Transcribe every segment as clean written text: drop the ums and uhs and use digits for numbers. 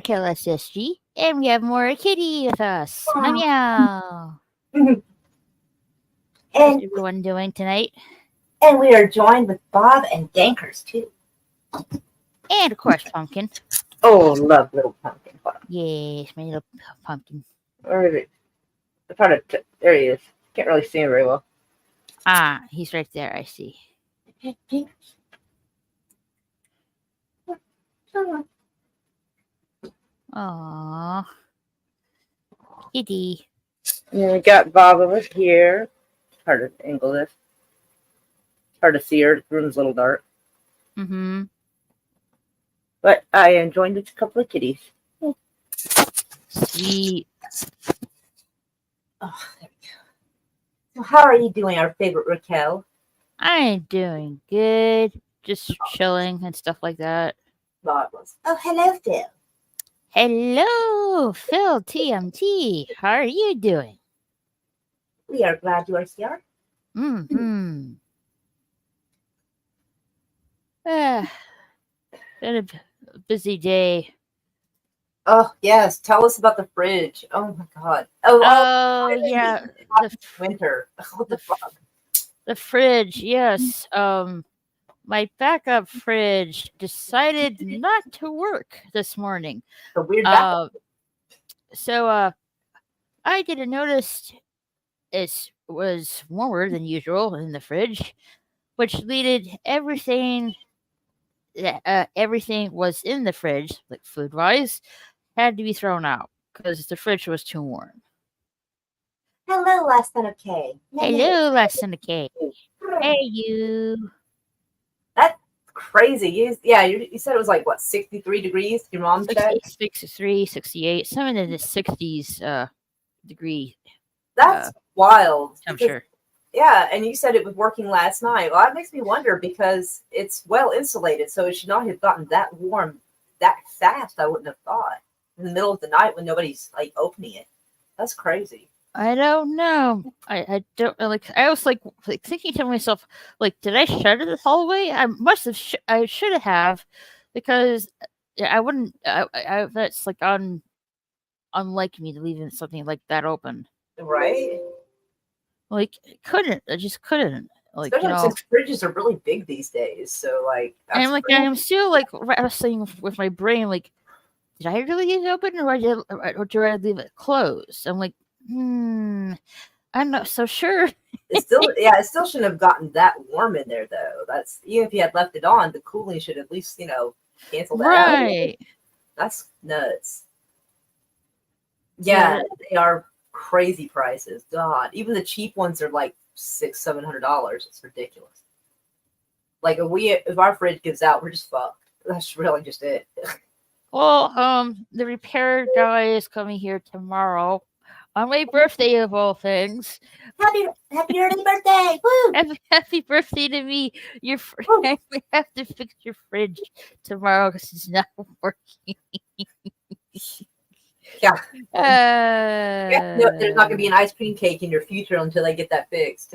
Raquel SSG, and we have more Kitty with us. Meow meow. How's And everyone doing tonight? we are joined with Bob and Dankers too. And of course, Pumpkin. Oh, love little pumpkin. Yes, my little pumpkin. Where is it? There he is. Can't really see him very well. Ah, he's right there. I see. Aww. Kitty. And we got Bob over here. Hard to angle this. Hard to see her. The room's a little dark. Mm-hmm. But I am joined with a couple of kitties. Sweet. Oh, there we go. So how are you doing, our favorite Raquel? I'm doing good. Just chilling and stuff like that. Marvelous. Oh, hello, Phil. Hello, Phil TMT. How are you doing? We are glad you are here. Mm-hmm. Been a busy day. Oh, yes. Tell us about the fridge. Oh, my God. Oh yeah. Winter. What the fuck? The fridge, yes. My backup fridge decided not to work this morning. A weird backup. So I didn't notice it was warmer than usual in the fridge, which leaded everything was in the fridge, like food wise, had to be thrown out because the fridge was too warm. Hello, last son of K. Hello, last son of K. Hey, you. That's crazy. You said it was like, what, 63 degrees? Your mom said? 63, 68, something in the 60s degree. That's wild. I'm sure. Yeah, and you said it was working last night. Well, that makes me wonder because it's well insulated, so it should not have gotten that warm that fast. I wouldn't have thought in the middle of the night when nobody's like opening it. That's crazy. I don't know. I don't like. I was like thinking to myself, like, did I shut it the hallway? I must have. I should have, because I wouldn't. That's like unlike me to leave something like that open. Right. Like, I just couldn't. Like, especially since fridges are really big these days. So like, and like I'm still like wrestling with my brain. Like, did I really leave it open, or did I leave it closed? I'm like, I'm not so sure. It still shouldn't have gotten that warm in there though. That's even if you had left it on, the cooling should at least cancel that out. Right. That's nuts. Yeah, they are crazy prices. God, even the cheap ones are like $600-$700. It's ridiculous. Like if our fridge gives out, we're just fucked. That's really just it. Well, the repair guy is coming here tomorrow on my birthday of all things. Happy early birthday! Woo! Happy birthday to me! We have to fix your fridge tomorrow because it's not working. Yeah. No, there's not gonna be an ice cream cake in your future until they get that fixed.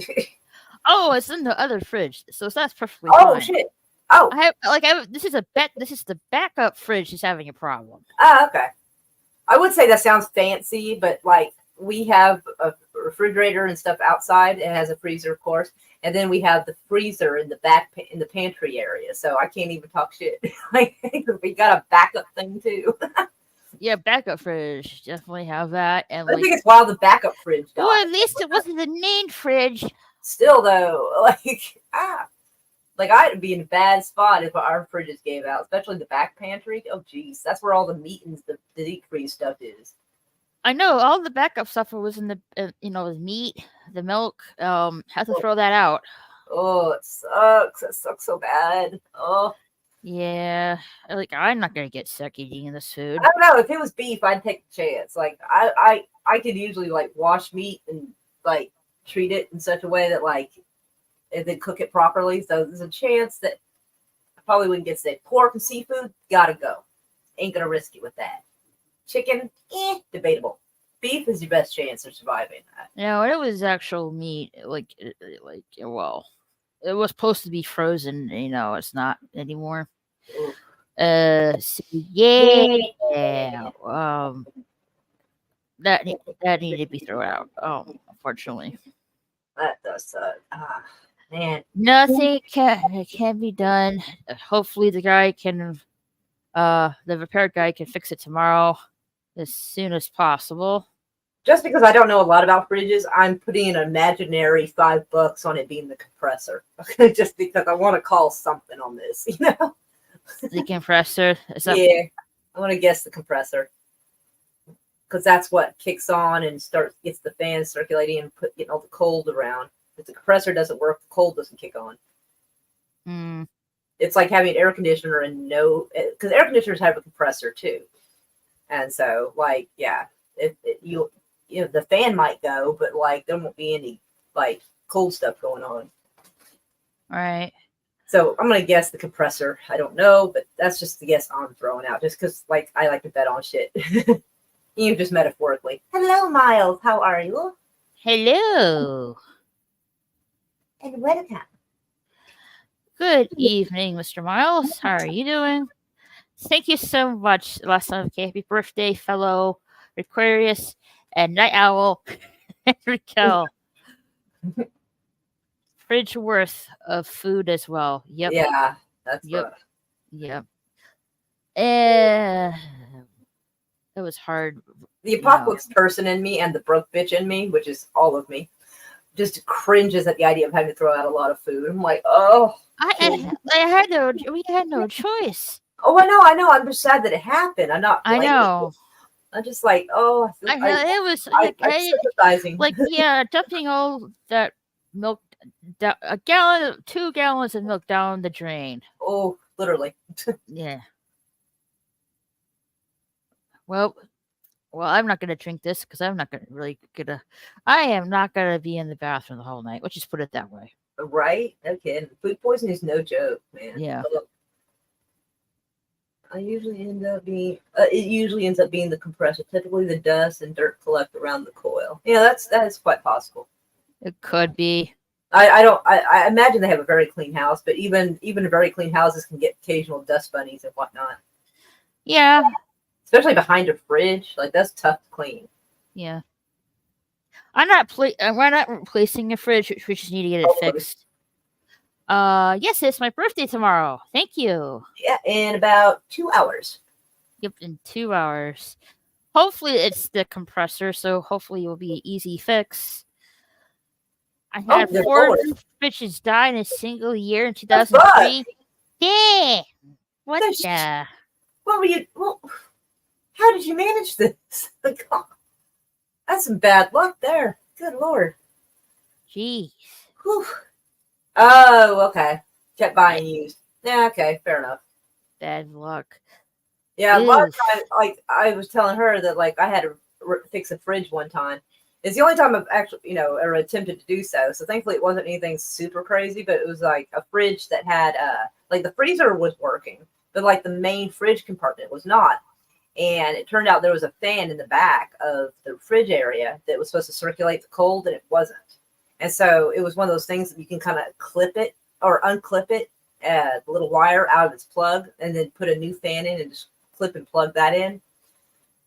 Oh, it's in the other fridge, so that's perfectly fine. Oh shit! Oh, this is the backup fridge is having a problem. Oh, okay. I would say that sounds fancy, but like we have a refrigerator and stuff outside. It has a freezer, of course, and then we have the freezer in the in the pantry area. So I can't even talk shit. Like we got a backup thing too. Yeah, backup fridge definitely have that. And I think it's wild the backup fridge. Well, at least it wasn't the main fridge. Still though, like I'd be in a bad spot if our fridges gave out, especially the back pantry. Oh geez, that's where all the meat and the deep freeze stuff is. I know all the backup stuff was in the the meat, the milk. Had to throw that out. Oh, it sucks. It sucks so bad. Oh. Yeah, like I'm not gonna get sick eating this food. I don't know. If it was beef, I'd take a chance. Like I could usually like wash meat and like treat it in such a way that like if they cook it properly. So there's a chance that I probably wouldn't get sick. Pork and seafood, gotta go. Ain't gonna risk it with that. Chicken, debatable. Beef is your best chance of surviving that. No, it was actual meat. Well, it was supposed to be frozen. It's not anymore. Ooh. So yeah, that that needed to be thrown out. Unfortunately, That does suck. Ah, man. nothing can be done. Hopefully, the repair guy can fix it tomorrow as soon as possible. Just because I don't know a lot about fridges, I'm putting an imaginary $5 on it being the compressor. Just because I want to call something on this, you know? The compressor is that Yeah, I want to guess the compressor because that's what kicks on and gets the fan circulating and getting all the cold around. If the compressor doesn't work, the cold doesn't kick on. mm, It's like having an air conditioner and no, because air conditioners have a compressor too, and so like yeah, you know the fan might go, but like there won't be any like cold stuff going on. right. So I'm gonna guess the compressor. I don't know, but that's just the guess I'm throwing out, just because like I like to bet on shit. You just metaphorically. Hello, Miles. How are you? Hello. And welcome. Good evening, Mr. Miles. How are you doing? Thank you so much. Last time, okay, happy birthday, fellow Aquarius and Night Owl, Henry Kell. Fridge worth of food as well. Yep. Yeah, that's Yep. rough. Yep. It was hard. The apocalypse person in me and the broke bitch in me, which is all of me, just cringes at the idea of having to throw out a lot of food. I'm like, oh. We had no choice. Oh, I know. I'm just sad that it happened. I'm not. I know. I'm just like, oh, I'm sympathizing. like, yeah, dumping all that milk, 2 gallons of milk down the drain. Oh, literally. Yeah. Well, I'm not gonna drink this because I'm not gonna. I am not gonna be in the bathroom the whole night. Let's just put it that way. Right? Okay. Food poisoning is no joke, man. Yeah. It usually ends up being the compressor. Typically, the dust and dirt collect around the coil. Yeah, that is quite possible. It could be. I imagine they have a very clean house, but even very clean houses can get occasional dust bunnies and whatnot. Yeah. Especially behind a fridge, like that's tough to clean. Yeah. We're not replacing a fridge. We just need to get it fixed. Yes, it's my birthday tomorrow. Thank you. Yeah, in about 2 hours. Yep, in 2 hours. Hopefully it's the compressor, so hopefully it will be an easy fix. I had 4 fridges die in a single year in 2003. Yeah. What the? What were you? Well, how did you manage this? That's some bad luck there. Good Lord. Jeez. Whew. Oh, okay. Kept buying used. Yeah, okay, fair enough. Bad luck. Yeah, a lot of times, like I was telling her that, like I had to fix a fridge one time. It's the only time I've actually, ever attempted to do so. So thankfully, it wasn't anything super crazy, but it was like a fridge that had, like the freezer was working, but like the main fridge compartment was not. And it turned out there was a fan in the back of the fridge area that was supposed to circulate the cold, and it wasn't. And so it was one of those things that you can kind of clip it or unclip it, the little wire out of its plug, and then put a new fan in and just clip and plug that in.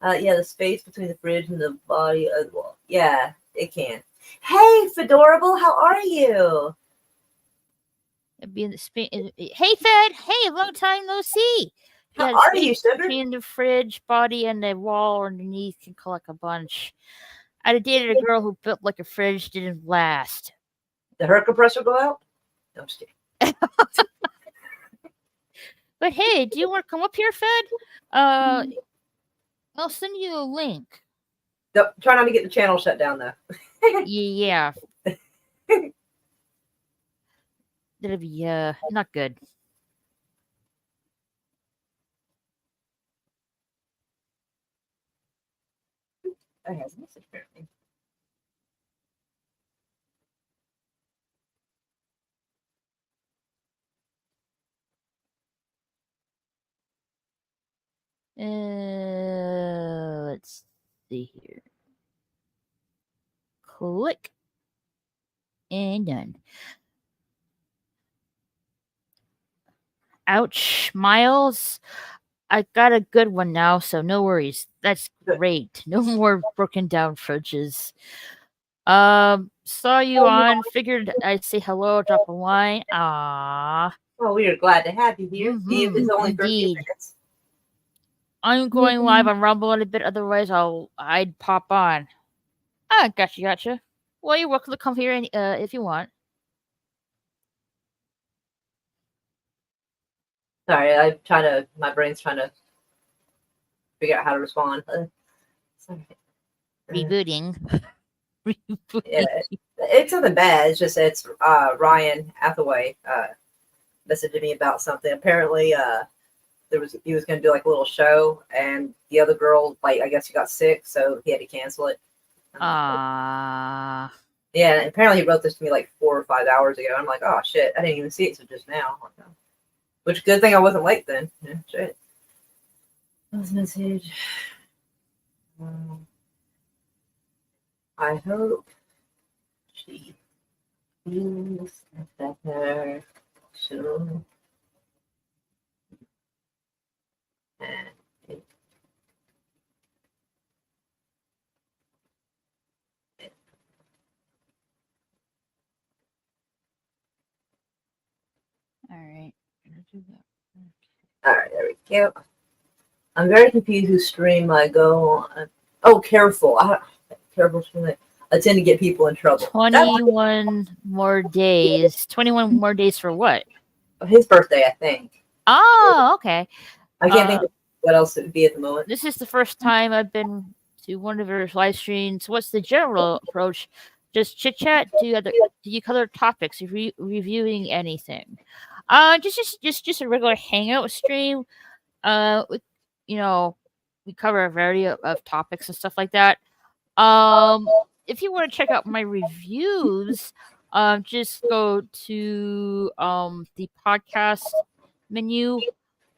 Yeah, the space between the fridge and the body of the wall. Yeah, it can. Hey, Fedorable, how are you? Hey, Fed. Hey, long time no see. How are you, sugar? Between the fridge body and the wall underneath can collect a bunch. I dated a girl who built like a fridge, didn't last. Did her compressor go out? No, I'm just kidding. But hey, do you want to come up here, Fed? I'll send you a link. Try not to get the channel shut down, though. Yeah. That'll be not good. That has a message apparently. Let's see here. Click. And done. Ouch, Miles. I got a good one now, so no worries. That's Good. great. No more broken down fridges. Saw you on. Figured I'd say hello, drop a line. Ah, Well, we are glad to have you here, even if it's only for a few indeed. minutes. I'm going live on Rumble in a bit. Otherwise, I'd pop on. Ah, gotcha. Well, you're welcome to come here if you want. Sorry, my brain's trying to figure out how to respond. Sorry. Rebooting. Yeah, it's nothing bad. It's just Ryan Hathaway messaged me about something. Apparently, he was going to do like a little show, and the other girl, like I guess he got sick, so he had to cancel it. Ah. Yeah, and apparently he wrote this to me like 4 or 5 hours ago. I'm like, oh shit, I didn't even see it, so just now. Which good thing I wasn't late then. Yeah, shit. What's the message? I hope she feels better soon. And All right. all right, there we go. I'm very confused whose stream I go on. Oh, careful. Careful stream. I tend to get people in trouble. 21 more days. 21 more days for what? His birthday, I think. Oh, okay. I can't think of what else it would be at the moment. This is the first time I've been to one of your live streams. What's the general approach? Just chit chat? Do you cover topics? Reviewing anything? Just a regular hangout stream. With, we cover a variety of topics and stuff like that. If you want to check out my reviews, just go to the podcast menu.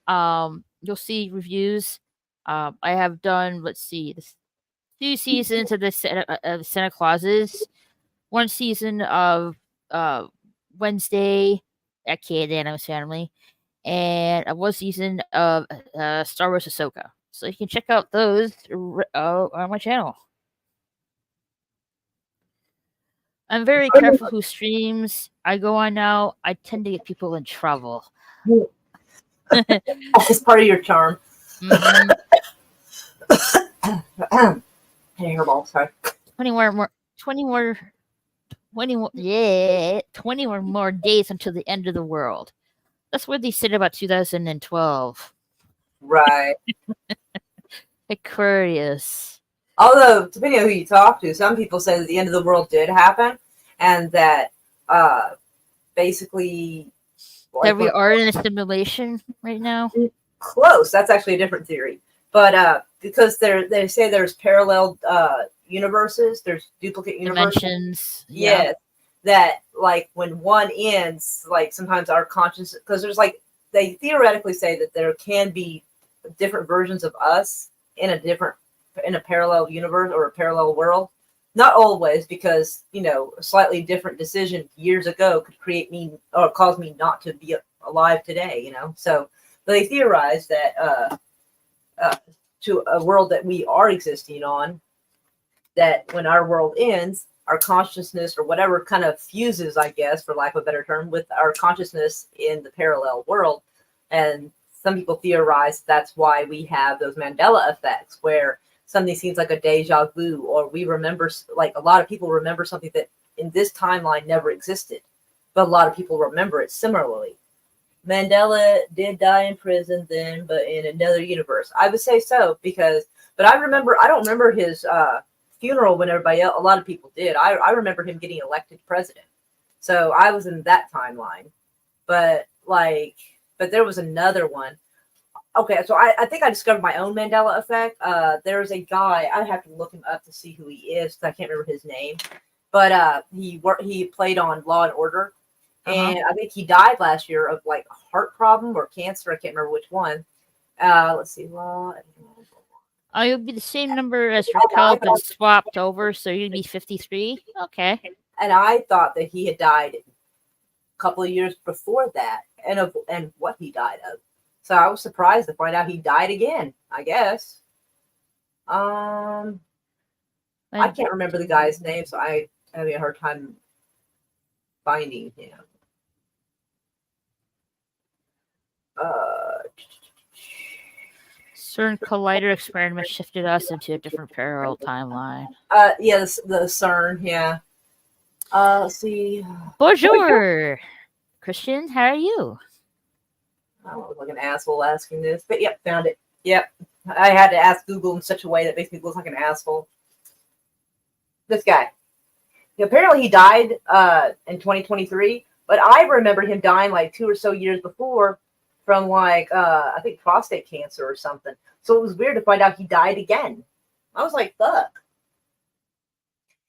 You'll see reviews. I have done, let's see, 2 seasons of the Santa Clauses, 1 season of Wednesday at Kid Adams Family, and 1 season of Star Wars Ahsoka. So you can check out those on my channel. I'm very careful who streams I go on now. I tend to get people in trouble. That's part of your charm. Mm-hmm. Hairball, sorry. 21 more days until the end of the world. That's what they said about 2012. Right. Aquarius. Although, depending on who you talk to, some people say that the end of the world did happen, and that basically that we are in a simulation right now. Close. That's actually a different theory, but because they say there's parallel universes, there's duplicate universes. Dimensions. Yes, that like when one ends, like sometimes our consciousness, because there's like they theoretically say that there can be different versions of us in a parallel universe or a parallel world. Not always, because a slightly different decision years ago could create me or cause me not to be alive today. So they theorize that to a world that we are existing on, that when our world ends, our consciousness or whatever kind of fuses, I guess, for lack of a better term, with our consciousness in the parallel world. And some people theorize that's why we have those Mandela effects, where something seems like a deja vu, or we remember, like a lot of people remember something that in this timeline never existed, but a lot of people remember it similarly. Mandela did die in prison then, but in another universe. I would say so, but I don't remember his funeral when everybody else, a lot of people did. I remember him getting elected president. So I was in that timeline. But there was another one. Okay, so I think I discovered my own Mandela effect. There's a guy, I have to look him up to see who he is, because I can't remember his name. But he played on Law and Order. And I think he died last year of like a heart problem or cancer. I can't remember which one. Let's see. Law. You'll be the same number as Raquel, but swapped over, so you'd be 53. Okay. And I thought that he had died a couple of years before that, and what he died of. So I was surprised to find out he died again. I guess. I can't remember the guy's name, so I having a hard time finding him. Certain collider experiments shifted us into a different parallel timeline. Yeah, the CERN, yeah. Let's see. Bonjour, Christian. How are you? I don't look like an asshole asking this, but yep, found it. Yep, I had to ask Google in such a way that makes me look like an asshole. This guy. Apparently, he died in 2023, but I remember him dying like 2 or so years before from like I think prostate cancer or something. So it was weird to find out he died again. I was like, fuck.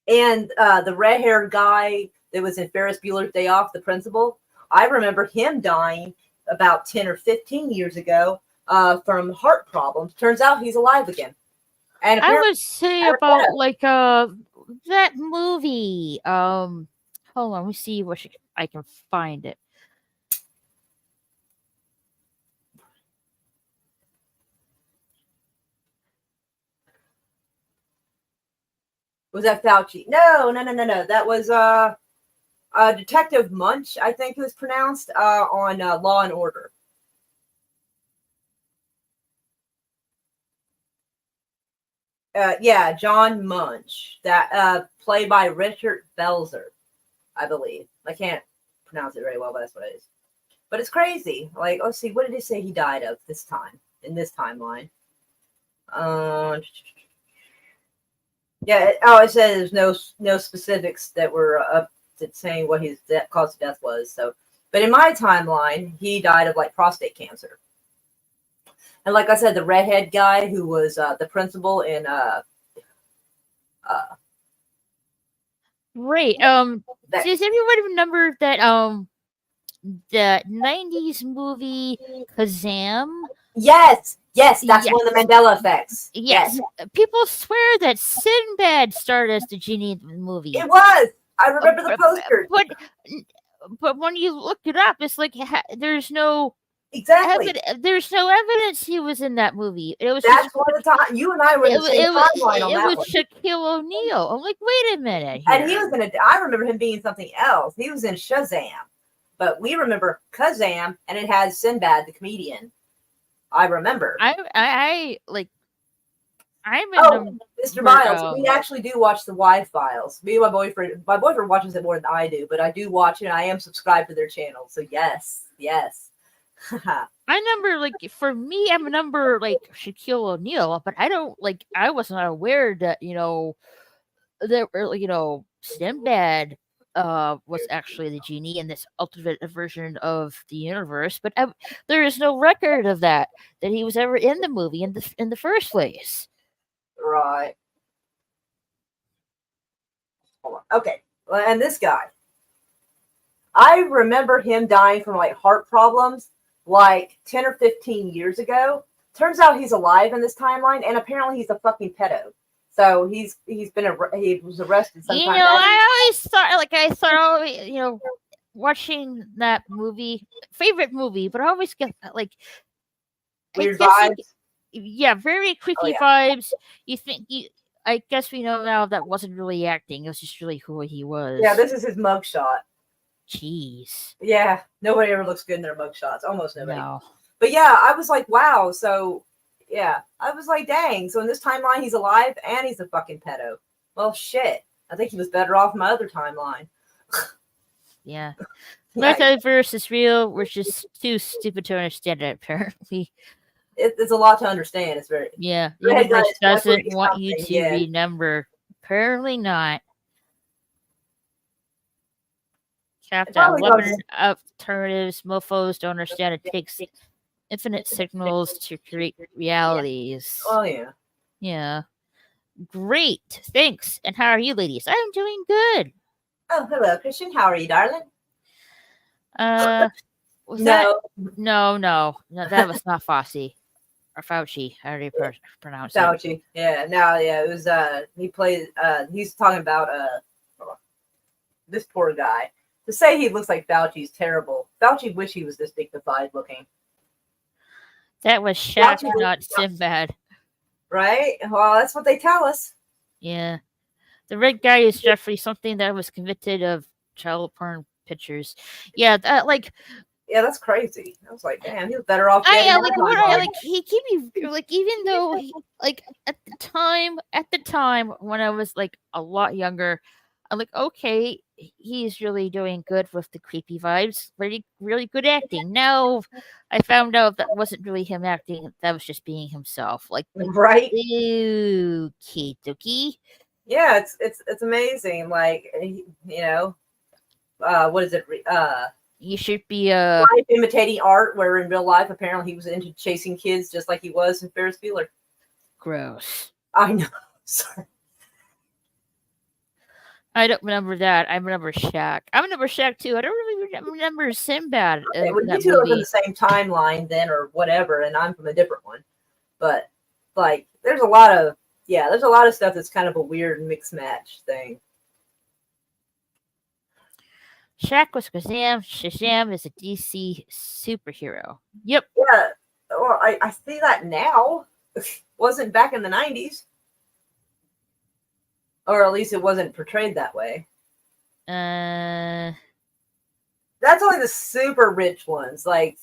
And the red-haired guy that was in Ferris Bueller's Day Off, the principal, I remember him dying about 10 or 15 years ago from heart problems. Turns out he's alive again. And I would say about like that movie. Hold on, let me see what I can find it. Was that Fauci? No. That was Detective Munch, I think it was pronounced, on Law and Order. Yeah, John Munch, that played by Richard Belzer, I believe. I can't pronounce it very well, but that's what it is. But it's crazy. Like, let's see, what did he say he died of this time in this timeline? Yeah. It says there's no specifics that were up to saying what his cause of death was. So, but in my timeline, he died of like prostate cancer. And like I said, the redhead guy who was the principal in Right. Does everybody remember that the 90s movie Kazam? Yes, that's one of the Mandela effects. Yes. People swear that Sinbad starred as the genie in the movie. It was. I remember the poster. But when you look it up, it's like there's no there's no evidence he was in that movie. It was that's one of the time you and I were in the same timeline on that one. It was Shaquille O'Neal. I'm like, wait a minute. Here. And he was I remember him being something else. He was in Shazam, but we remember Kazam, and it has Sinbad the comedian. I remember. I'm in Mr. Miles. We actually do watch the Y-Files. Me and my boyfriend watches it more than I do, but I do watch it. And I am subscribed to their channel. So yes. I number like for me, I'm a number like Shaquille O'Neal, but I don't like. I was not aware that Sinbad was actually the genie in this ultimate version of the universe. But there is no record of that he was ever in the movie in the first place. Right. Hold on. Okay. Well, and this guy, I remember him dying from like heart problems like 10 or 15 years ago. Turns out he's alive in this timeline, and apparently he's a fucking pedo. So he was arrested sometime. I thought watching that movie, favorite movie, but I always get like weird vibes. Very creepy vibes. I guess we know now that wasn't really acting. It was just really who he was. Yeah, this is his mugshot. Jeez. Yeah, nobody ever looks good in their mugshots. Almost nobody. No. But yeah, I was like, wow. So yeah, I was like, dang. So in this timeline, he's alive and he's a fucking pedo. Well, shit. I think he was better off in my other timeline. Yeah. Multiverse is real. We're just too stupid to understand it, apparently. It's a lot to understand. It's very... Yeah. The universe doesn't want you to remember. Apparently not. Captain 11 alternatives. Mofos don't understand it takes infinite signals to create realities. Oh, yeah. Yeah. Great. Thanks. And how are you, ladies? I'm doing good. Oh, hello, Christian. How are you, darling? No, that was not Fosse. Or Fauci. I already pronounced it. Fauci. Yeah, it was, he played, he's talking about, this poor guy. To say he looks like Fauci is terrible. Fauci wish he was this dignified looking. That was Shaq, not Sinbad. Right? Well, that's what they tell us. Yeah. The red guy is Jeffrey, something that was convicted of child porn pictures. Yeah, that like. Yeah, that's crazy. I was like, damn, he was better off dead. He keep me like, even though like at the time when I was like a lot younger, I'm like, okay, he's really doing good with the creepy vibes. Really good acting. Now I found out that wasn't really him acting. That was just being himself. Like right? Okay, dokie. Yeah, it's amazing. Like, what is it? You should be life imitating art, where in real life apparently he was into chasing kids just like he was in Ferris Bueller. Gross. I know. Sorry. I don't remember that. I remember Shaq. I remember Shaq too. I don't really remember Sinbad. Okay, well, you two are in the same timeline then, or whatever, and I'm from a different one. But like, there's a lot of stuff that's kind of a weird mix match thing. Shaq was Shazam. Shazam is a DC superhero. Yep. Yeah. Well, I see that now. Wasn't back in the 90s. Or at least it wasn't portrayed that way. That's only the super rich ones, like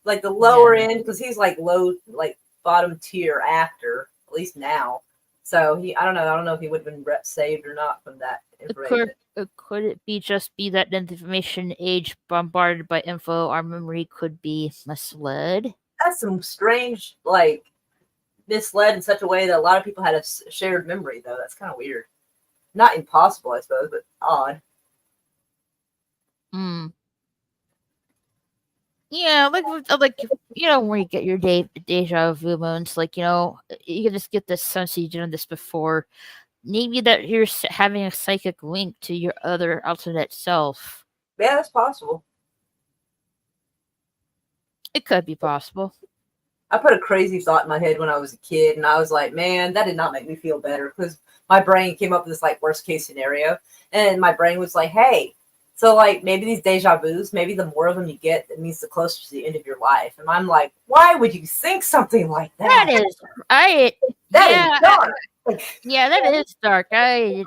the lower end, because he's like low, like bottom tier actor, at least now. So I don't know if he would have been saved or not from that information. Could it be that in the information age, bombarded by info, our memory could be misled? That's some strange, like, misled in such a way that a lot of people had a shared memory, though. That's kind of weird. Not impossible, I suppose, but odd. Yeah, like where you get your deja vu moments, like, you can just get this sense you've done this before. Maybe that you're having a psychic link to your other alternate self. Yeah, that's possible. It could be possible. I put a crazy thought in my head when I was a kid, and I was like, man, that did not make me feel better, because my brain came up with this like worst case scenario, and my brain was like, hey, so like maybe these deja vus, maybe the more of them you get, that means the closer to the end of your life. And I'm like, why would you think something like that? That is dark. Yeah, that is dark. My mind.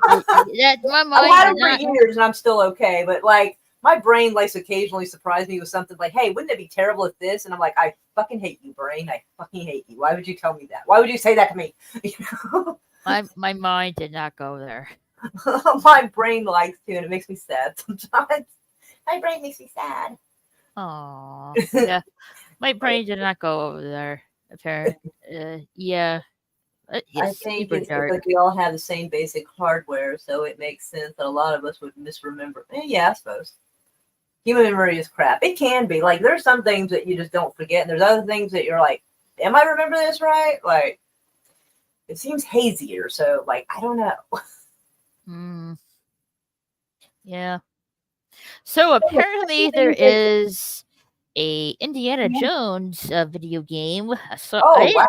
I've had them for years, and I'm still okay. But like, my brain likes to occasionally surprise me with something like, hey, wouldn't it be terrible if this? And I'm like, I fucking hate you, brain. I fucking hate you. Why would you tell me that? Why would you say that to me? My mind did not go there. My brain likes to, and it makes me sad sometimes. My brain makes me sad. Oh, yeah. My brain did not go over there. Apparently, yeah. I think it's like we all have the same basic hardware, so it makes sense that a lot of us would misremember. Yeah, I suppose. Human memory is crap. It can be. Like, there's some things that you just don't forget, and there's other things that you're like, am I remember this right? Like, it seems hazier, so, like, I don't know. Yeah. So apparently there is a Indiana Jones video game. So wow.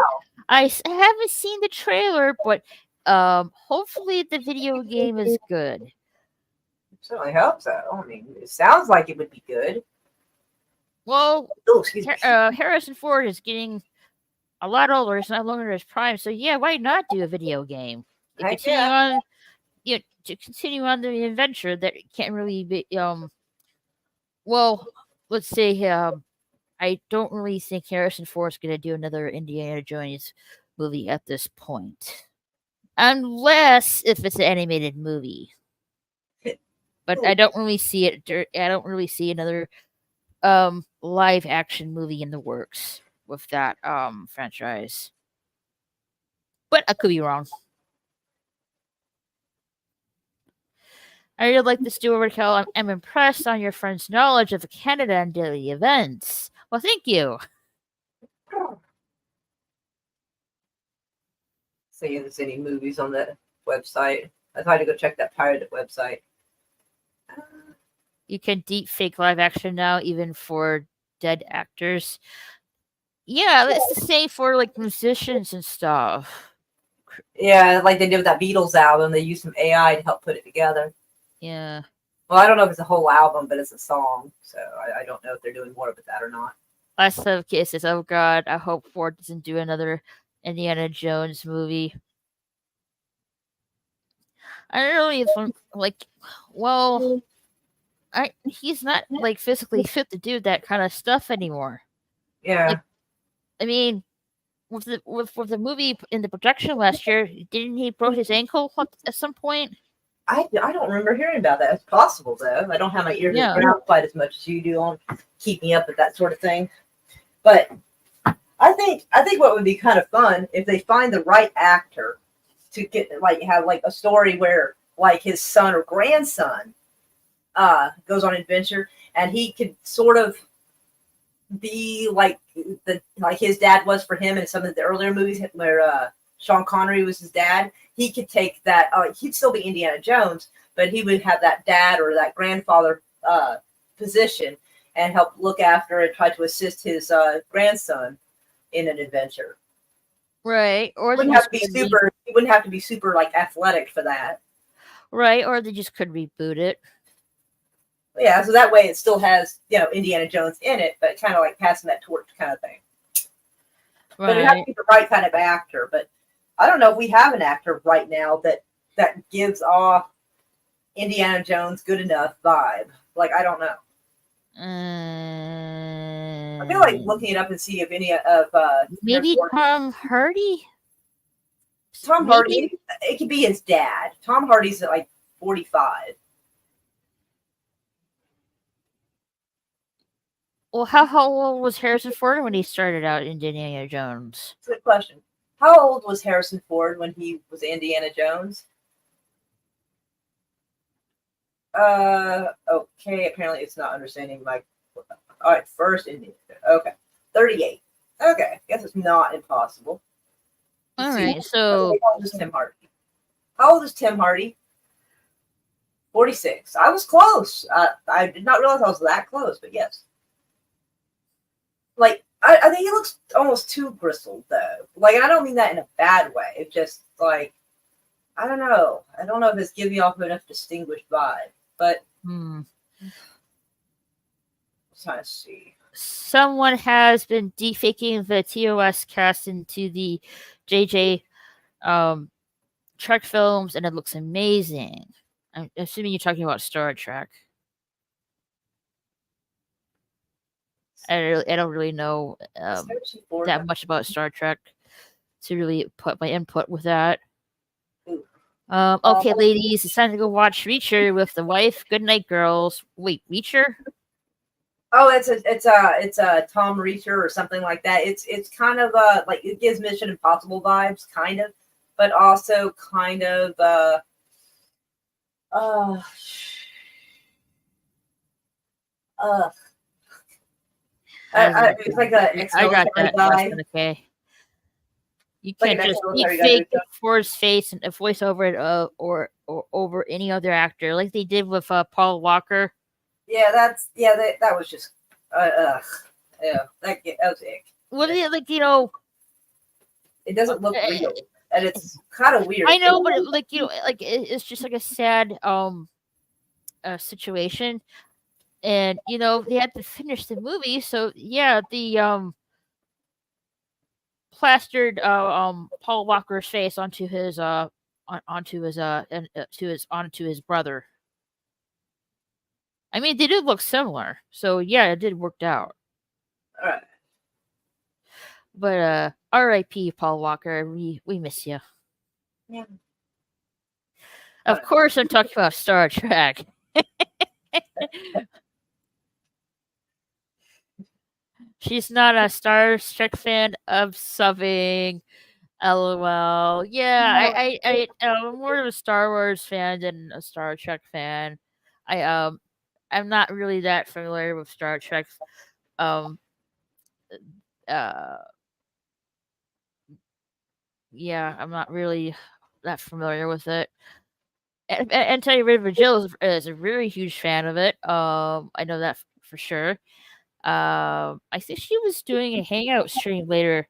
I haven't seen the trailer, but hopefully the video game is good. I certainly hope so. I mean, it sounds like it would be good. Well, Harrison Ford is getting a lot older. It's not longer his prime, so yeah, why not do a video game? To continue on the adventure that can't really be well, let's say I don't really think Harrison Ford's going to do another Indiana Jones movie at this point, unless if it's an animated movie. But I don't really see it. I don't really see another live action movie in the works with that franchise. But I could be wrong. I really like this duo overkill. I'm impressed on your friend's knowledge of Canada and daily events. Well, thank you. See if there's any movies on that website. I tried to go check that pirated website. You can deep fake live action now, even for dead actors. Yeah, it's the same for like musicians and stuff. Yeah, like they did with that Beatles album. They used some AI to help put it together. Yeah. Well, I don't know if it's a whole album, but it's a song, so I don't know if they're doing more with that or not. Lots of kisses. Oh God, I hope Ford doesn't do another Indiana Jones movie. I don't know if I'm like, well, he's not like physically fit to do that kind of stuff anymore. Yeah. Like, I mean, with the movie in the production last year, didn't he broke his ankle at some point? I don't remember hearing about that. It's possible though. I don't have my ear to the Yeah. ground quite as much as you do on keeping up with that sort of thing. But I think what would be kind of fun if they find the right actor to get like have like a story where like his son or grandson goes on an adventure and he could sort of be like his dad was for him in some of the earlier movies where Sean Connery was his dad. He could take that. He'd still be Indiana Jones, but he would have that dad or that grandfather position and help look after and try to assist his grandson in an adventure. Right. Or He wouldn't have to be super like athletic for that. Right. Or they just could reboot it. Yeah, so that way it still has, Indiana Jones in it, but kind of like passing that torch kind of thing. Right. But it has to be the right kind of actor. But I don't know if we have an actor right now that gives off Indiana Jones good enough vibe. Like, I don't know. I feel like looking it up and see if any of maybe Tom Hardy. Tom Hardy. It could be his dad. Tom Hardy's like 45. Well, how old was Harrison Ford when he started out in Indiana Jones? Good question. How old was Harrison Ford when he was Indiana Jones? Okay, apparently it's not understanding my. All right, first Indiana. Okay, 38. Okay, I guess it's not impossible. All right, so how old is Tim Hardy? How old is Tim Hardy? 46. I was close. I did not realize I was that close, but yes. Like, I think he looks almost too bristled, though. Like, I don't mean that in a bad way. It's just, like, I don't know. I don't know if it's giving off enough distinguished vibe. But, let's try to see. Someone has been defaking the TOS cast into the JJ Trek films, and it looks amazing. I'm assuming you're talking about Star Trek. I don't really know that much about Star Trek to really put my input with that. Okay, ladies, it's time to go watch Reacher with the wife. Good night, girls. Wait, Reacher? Oh, it's a Tom Reacher or something like that. It's kind of like it gives Mission Impossible vibes, kind of, but also kind of it's like a I got that. guy. Okay. You can't just fake Ford's face and voice over it or over any other actor like they did with Paul Walker. Yeah, that was just yeah, that was ick. What is it like? It doesn't look real, and it's kind of weird. I know, but it's just like a sad situation, and they had to finish the movie, so yeah, the plastered Paul Walker's face onto his onto his brother. I mean, they did look similar, so yeah, it did work out. All right. But R.I.P. Paul Walker, we miss you. Yeah. Of course, I'm talking about Star Trek. She's not a Star Trek fan of subbing. LOL. Yeah, I'm more of a Star Wars fan than a Star Trek fan. I'm not really that familiar with Star Trek. Yeah, I'm not really that familiar with it. And Teddy River Jill is a very huge fan of it. I know that for sure. I think she was doing a hangout stream later.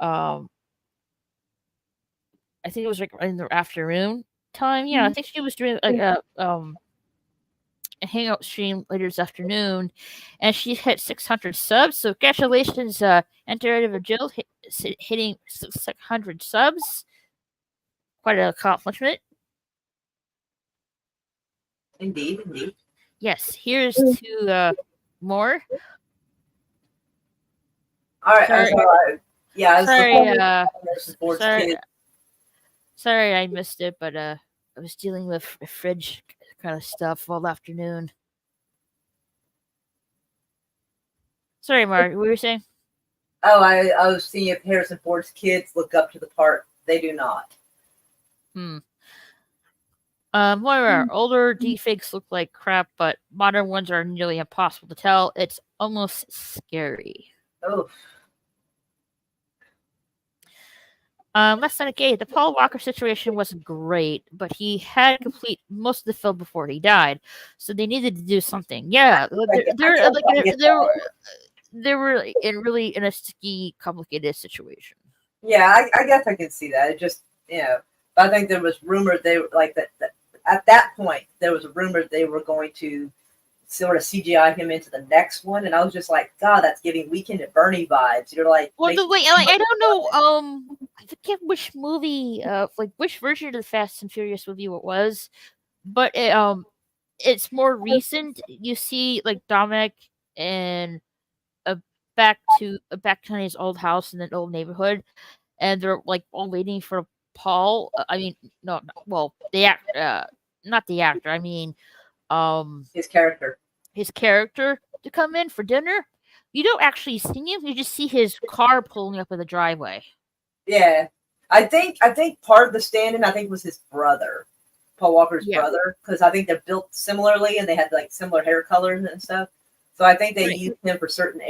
I think it was like in the afternoon time. Yeah, I think she was doing like a hangout stream later this afternoon, and she hit 600 subs. So congratulations, Enter Jill, hitting 600 subs. Quite an accomplishment. Indeed, indeed. Yes, here's to more. All right. Sorry, Yeah. sorry, sorry, I missed it, but I was dealing with fridge kind of stuff all afternoon. Sorry, Mark, what were you saying? Oh, I was seeing if Harrison Ford's kids look up to the part. They do not. Moira, older deepfakes look like crap, but modern ones are nearly impossible to tell. It's almost scary. Oh. Let's not gay. The Paul Walker situation wasn't great, but he had to complete most of the film before he died, so they needed to do something. Yeah, they were really in a sticky, complicated situation. Yeah, I guess I can see that. It just, but I think there was rumors they were like that at that point there was a rumor they were going to sort of CGI him into the next one, and I was just like, God, that's giving Weekend at Bernie vibes. You're like, well, I don't know. I forget which movie, which version of the Fast and Furious movie it was, but it's more recent. You see, like Dominic and back to his old house in an old neighborhood, and they're like all waiting for Paul. I mean, no, well, not the actor. I mean, his character to come in for dinner. You don't actually see him; you just see his car pulling up in the driveway. Yeah, I think part of the stand-in was his brother, Paul Walker's brother, because I think they're built similarly and they had like similar hair colors and stuff. So I think they used him for certain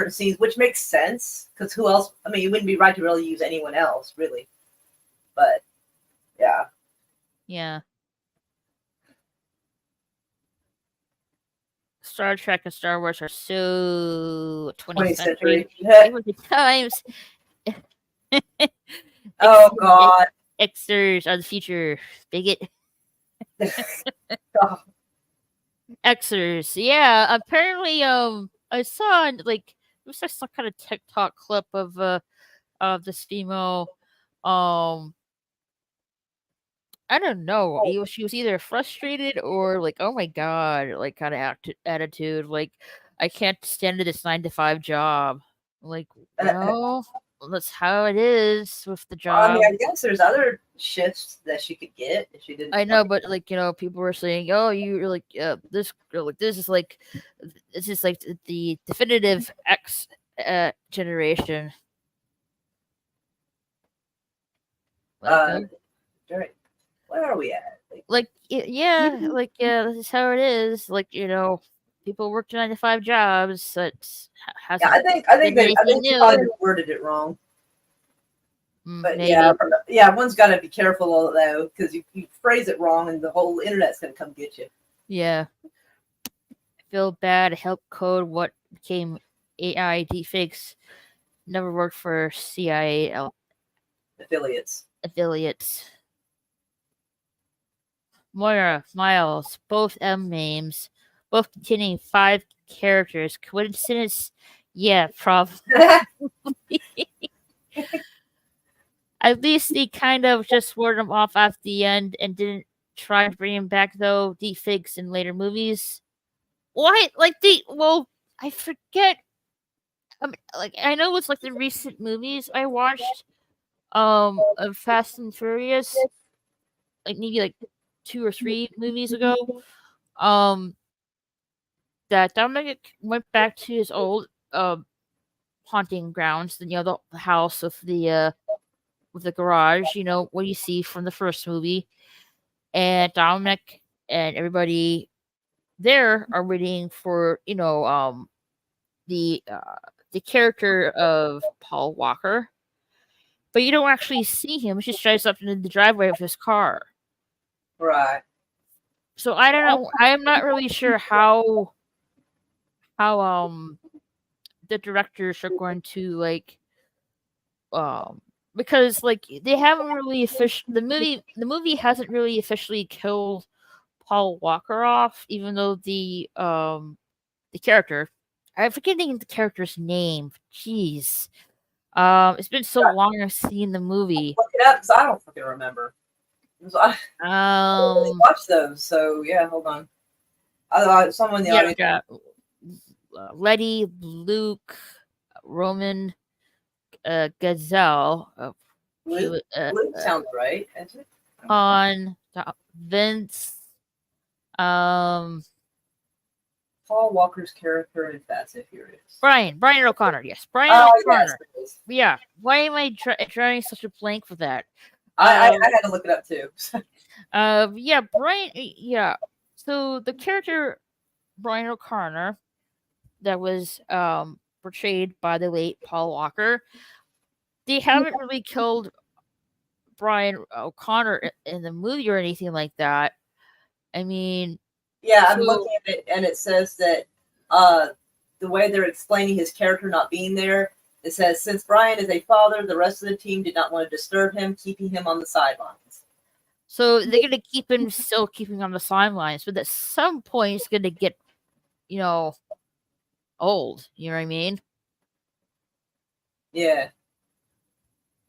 scenes, which makes sense because who else? I mean, it wouldn't be right to really use anyone else, really. But yeah. Star Trek and Star Wars are so 20th century. The times. Oh God! Xers are the future, bigot. Xers, yeah. Apparently, I saw like it was just some kind of TikTok clip of this female. I don't know. She was either frustrated or like, oh my god, like kind of attitude. Like, I can't stand this 9 to 5 job. Like, well, that's how it is with the job. I mean, I guess there's other shifts that she could get if she didn't. I know, but like people were saying, "Oh, you're like this is like the definitive X generation." Right. Where are we at? This is how it is. Like, people work 9 to 5 jobs. That's I think they probably worded it wrong. But maybe. One's got to be careful though, because you phrase it wrong, and the whole internet's going to come get you. Yeah. I feel bad. Help code what became AI deepfakes. Never worked for CIA affiliates. Moira, Miles, both M names, both containing 5 characters. Coincidence? Yeah, probably. At least they kind of just word them off at the end and didn't try to bring him back, though, deepfakes in later movies. Why? I forget. I know it's like the recent movies I watched of Fast and Furious, like maybe like 2 or 3 movies ago, that Dominic went back to his old haunting grounds, the house with the garage, what you see from the first movie, and Dominic and everybody there are waiting for the character of Paul Walker, but you don't actually see him. He just drives up into the driveway of his car. Right. So I don't know. I am not really sure how the directors are going to because they haven't really the movie hasn't really officially killed Paul Walker off, even though the character, I'm forgetting the character's name. Jeez. It's been so long I've seen the movie. Look it up because I don't fucking remember. I don't really Um, watch those, so yeah, hold on. Someone in the yeah, audience. got Letty, Luke, Roman, Gazelle, Luke, Luke sounds right. Is it? Han, Vince, um, Paul Walker's character in Fast and Furious. Brian O'Connor. Yes, Brian Oh, O'Connor. yes, it is. Yeah. Why am I drawing such a blank for that? I had to look it up too. Yeah, Brian. Yeah. So the character Brian O'Connor that was portrayed by the late Paul Walker, they haven't really killed Brian O'Connor in the movie or anything like that. I mean, Yeah, I'm so looking at it, and it says that the way they're explaining his character not being there, it says since Brian is a father, the rest of the team did not want to disturb him, keeping him on the sidelines. so they're gonna keep him on the sidelines, but at some point it's gonna get, old. You know what I mean? Yeah,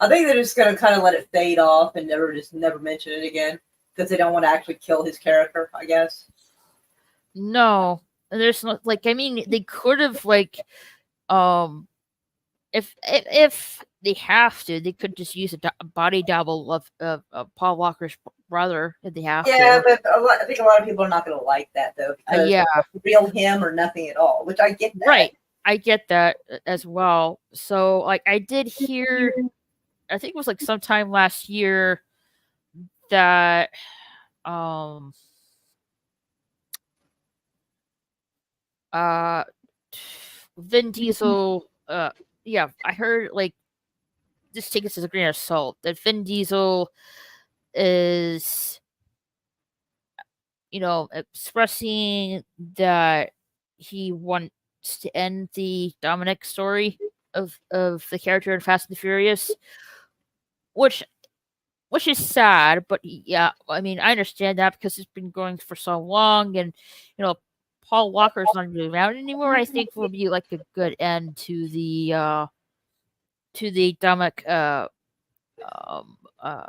I think they're just gonna kind of let it fade off and never mention it again because they don't want to actually kill his character, I guess. No, there's not like I mean they could have um if they have to, they could just use a body double of Paul Walker's brother if they have Yeah, to. but I think a lot of people are not going to like that though because Yeah, real him or nothing at all, which I get that. right. I get that as well. So like I did hear, I think it was like sometime last year that um uh Vin Diesel yeah, I heard like just take this as a grain of salt that Vin Diesel is expressing that he wants to end the Dominic story of the character in Fast and the Furious, which is sad, but yeah, I mean I understand that because it's been going for so long, and Paul Walker's not really around anymore. I think will be like a good end to the Dominic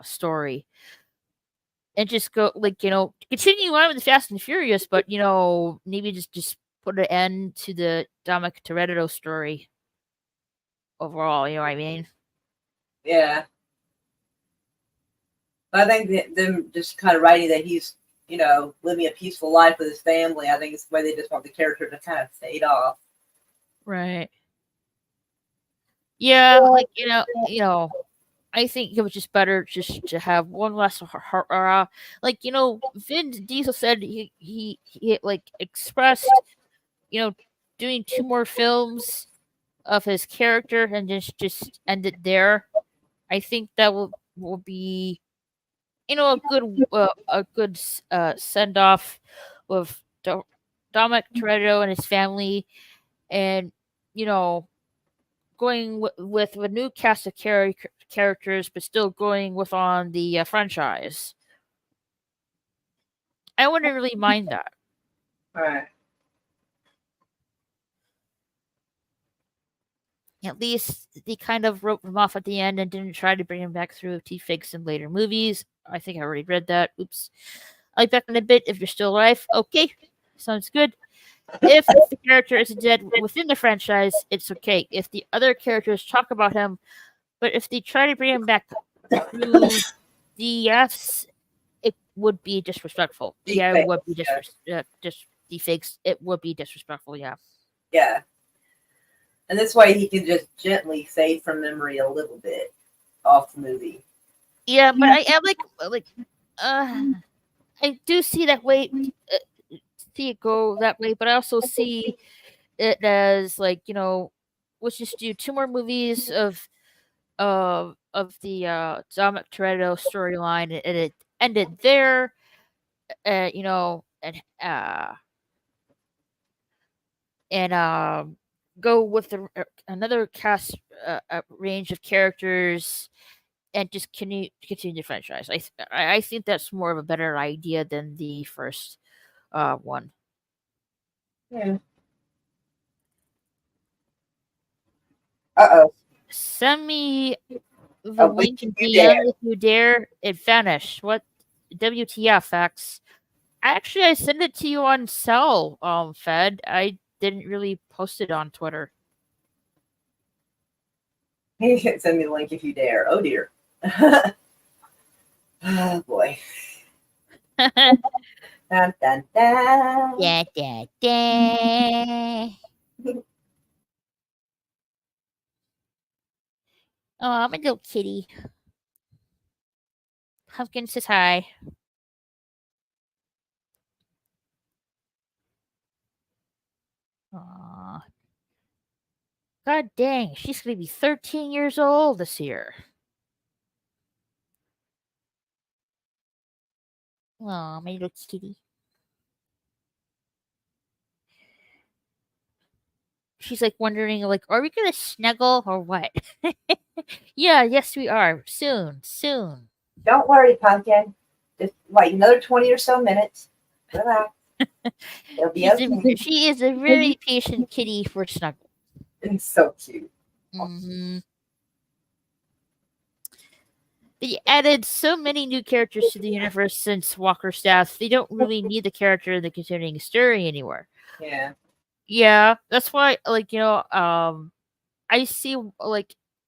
story. And just go continue on with the Fast and Furious, but maybe just put an end to the Dominic Toretto story overall. You know what I mean? Yeah, but I think them just kind of writing that he's living a peaceful life with his family. I think it's the way they just want the character to kind of fade off. Right. Yeah, like I think it was just better just to have one less Vin Diesel said he like expressed doing 2 more films of his character and just end it there. I think that will be a good send off with Dominic Toretto and his family, and going with a new cast of characters, but still going with on the franchise. I wouldn't really mind that. Right. At least they kind of wrote him off at the end and didn't try to bring him back through T-Fakes in later movies. I think I already read that. Oops. I'll be back in a bit if you're still alive. Okay. Sounds good. If the character is dead within the franchise, it's okay. If the other characters talk about him, but if they try to bring him back through DFs, it would be disrespectful. Yeah, it would be Deepfakes. It would be disrespectful. Yeah. Yeah. And this way he can just gently fade from memory a little bit off the movie. Yeah, but I do see that way, see it go that way, but I also see it as let's just do 2 more movies of the Dominic Toretto storyline, and it ended there. And go with another cast range of characters and just continue the franchise. I think that's more of a better idea than the first one. Yeah. Uh-oh. Send me the Oh, link if in you dare. DM if you dare. It vanished. What? WTF, X? Actually, I sent it to you on Cell, Fed. I didn't really post it on Twitter. You can send me the link if you dare. Oh dear. Oh boy. Dun, dun, dun. Da, da, da. Oh, my little kitty. Pumpkin says hi. Aw. God dang, she's gonna be 13 years old this year. Aw, my little kitty. She's like wondering, like, are we gonna snuggle or what? Yeah, yes, we are. Soon, soon. Don't worry, Pumpkin. Just wait another 20 or so minutes. Relax. It'll be okay. She is a very patient kitty for snuggle. It's so cute. Mm-hmm. They added so many new characters to the universe since Walker's death. They don't really need the character in the continuing story anymore. Yeah. Yeah, that's why, like, I see,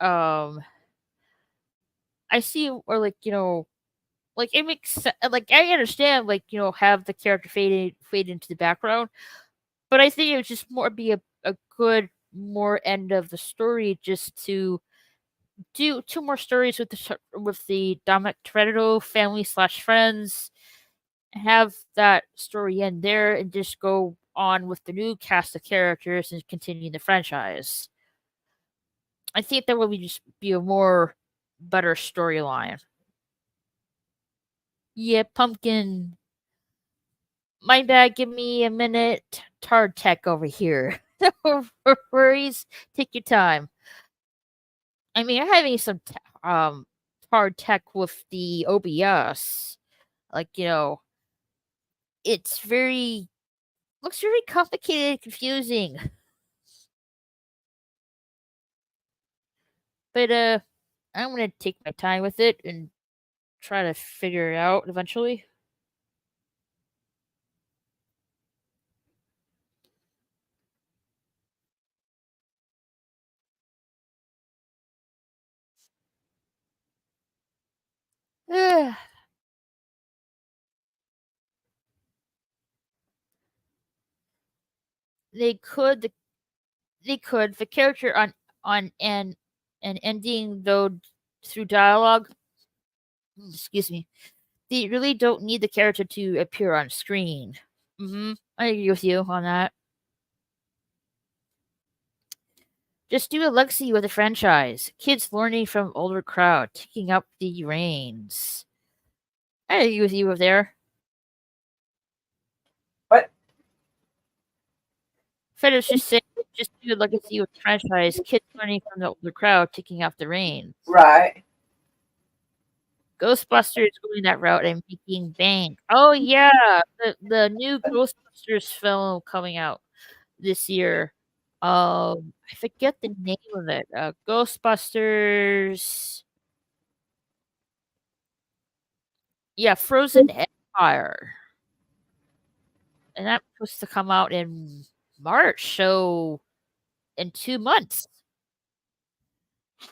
I see, or like, like it makes like I understand, like, have the character fade into the background, but I think it would just more be a good more end of the story just to do two more stories with the Dominic Toretto family slash friends, have that story end there, and just go on with the new cast of characters and continue the franchise. I think that would just be a more better storyline. Yeah, Pumpkin. My bad. Give me a minute. Tard tech over here. No worries. Take your time. I mean, I'm having some hard tech with the OBS. Like, it's very looks very complicated and confusing. But I'm gonna take my time with it and try to figure it out eventually. They could the character on an ending though through dialogue. Excuse me. They really don't need the character to appear on screen. I agree with you on that. Just do a legacy with the franchise. Kids learning from older crowd, taking up the reins. I agree with you over there. What? Fed is just saying, just do a legacy with the franchise. Kids learning from the older crowd, taking up the reins. Right. Ghostbusters going that route and making bank. Oh yeah, the new Ghostbusters film coming out this year. I forget the name of it. Ghostbusters. Yeah, Frozen Empire, and that's supposed to come out in March. So in 2 months.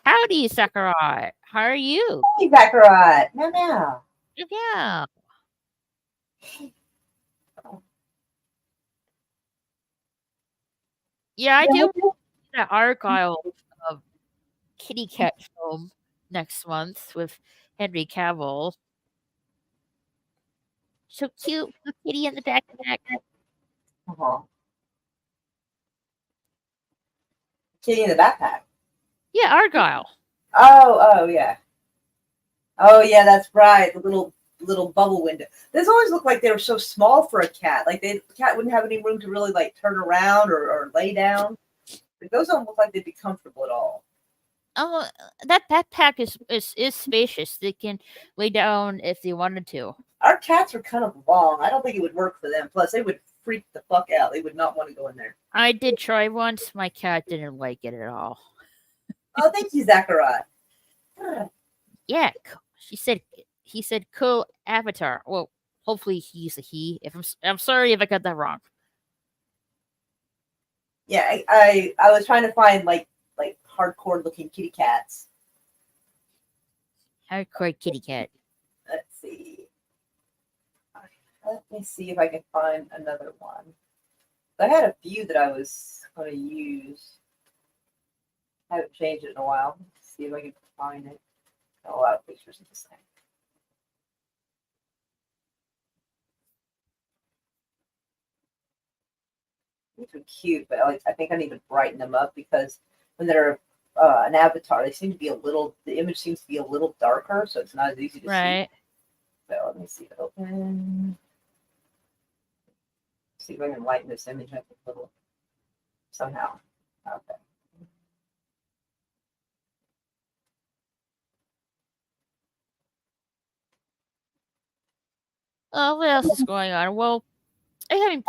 Howdy, Sakurai. How are you? Hey, Zachariah. No. Yeah. Yeah, I do that Argyle Kitty Cat film next month with Henry Cavill. So cute, the kitty in the backpack. Uh-huh. Kitty in the backpack. Yeah, Argyle. Oh, yeah. Oh, yeah, that's right. The little bubble window. This always looked like they were so small for a cat. Like the cat wouldn't have any room to really like turn around or lay down. But those don't look like they'd be comfortable at all. Oh, that backpack is spacious. They can lay down if they wanted to. Our cats are kind of long. I don't think it would work for them. Plus, they would freak the fuck out. They would not want to go in there. I did try once. My cat didn't like it at all. Oh, thank you, Zachariah. Yeah, she said. He said, "Cool avatar." Well, hopefully he's a he. If I'm sorry if I got that wrong. Yeah, I was trying to find like hardcore looking kitty cats. Hardcore kitty cat. Let's see. Let me see if I can find another one. I had a few that I was going to use. I haven't changed it in a while. Let's see if I can find it. A lot of pictures of this thing. These are cute, but I think I need to brighten them up because when they're an avatar, they seem to be the image seems to be a little darker, so it's not as easy to Right. see. So let me see it open. See if I can lighten this image up a little somehow. Okay. What else is going on? Well, I'm having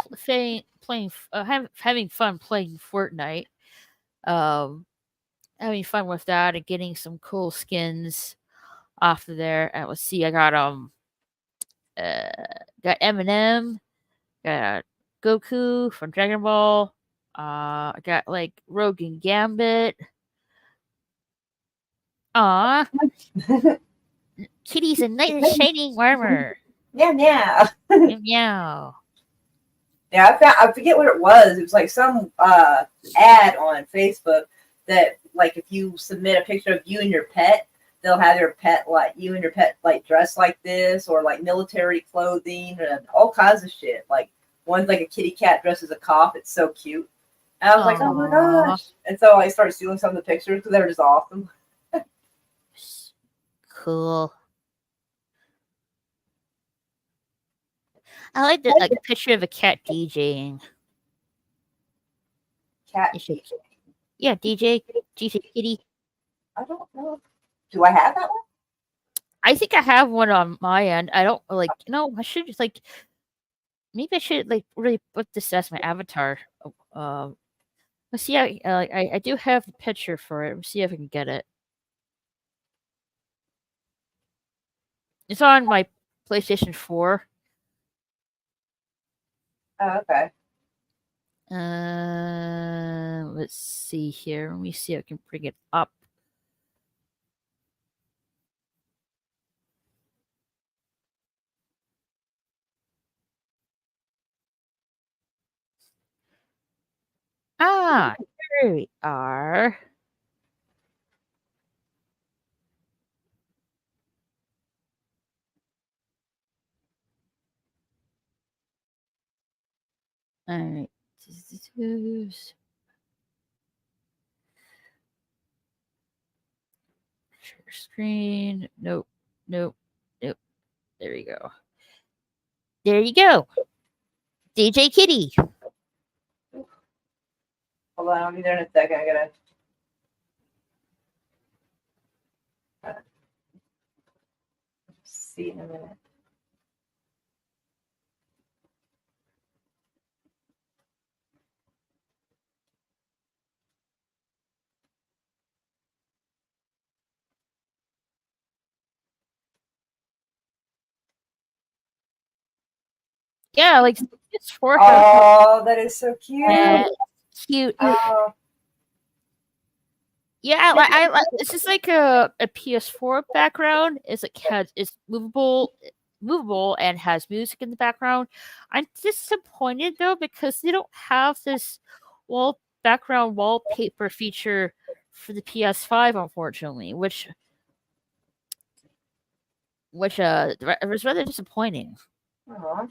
fun playing Fortnite. Having fun with that and getting some cool skins off of there. And let's see, I got uh, got Eminem, got Goku from Dragon Ball. I got like Rogue and Gambit. Aw, Kitty's a knight in shining armor. Yeah. Meow. Yeah, I forget what it was. It was like some ad on Facebook that like if you submit a picture of you and your pet, they'll have your pet like you and your pet like dressed like this or like military clothing and all kinds of shit. Like one's like a kitty cat dressed as a cop. It's so cute. And I was like, oh my gosh. And so I started stealing some of the pictures because they were just awesome. Cool. I like the picture of a cat DJing. Cat. Yeah, DJ Kitty. I don't know. Do I have that one? I think I have one on my end. I don't like. I should just like. Maybe I should like really put this as my avatar. Let's see. I do have the picture for it. Let's see if I can get it. It's on my PlayStation 4. Oh, okay. Let's see here. Let me see if I can bring it up. Ah, here we are. All right. Share screen. Nope. Nope. Nope. There you go. There you go. DJ Kitty. Hold on, I'll be there in a second. I gotta. See in a minute. Yeah, like it's for her. Oh, that is so cute. Cute. Oh. Yeah, I this is like a PS4 background. It's movable and has music in the background. I'm disappointed though because they don't have this background wallpaper feature for the PS5, unfortunately, which it was rather disappointing. Uh-huh.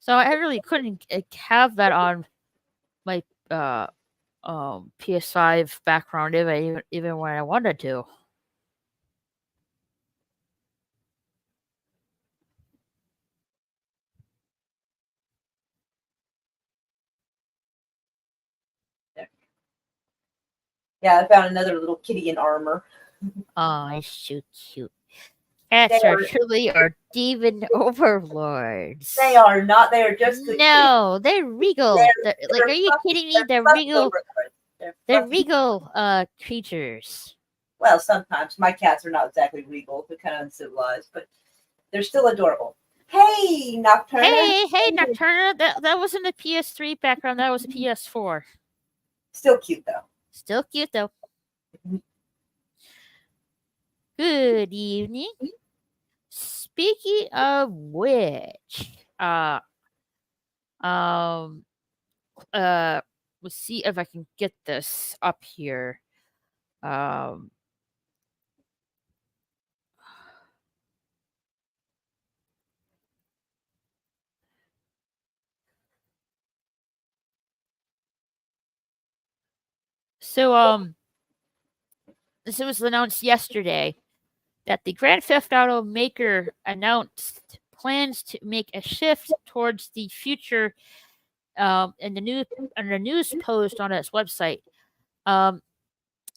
So I really couldn't have that on my PS5 background even when I wanted to. Yeah, I found another little kitty in armor. Oh, it's so cute. They Cats are are truly our demon they overlords. are not. They are just the kitty. No, they're regal. Like, They're are you fluffy. kidding me? They're They're fluffy regal. overlords. They're They're fluffy. regal creatures. Well, sometimes my cats are not exactly regal. They're kind of uncivilized, but they're still adorable. Hey, Nocturne. Hey, Nocturna. That wasn't a PS3 background. That was a PS4. Still cute though. Still cute though. Good evening. Speaking of which, um, let's see if I can get this up here. Um, so this was announced yesterday that the Grand Theft Auto maker announced plans to make a shift towards the future. In the news post on its website, um,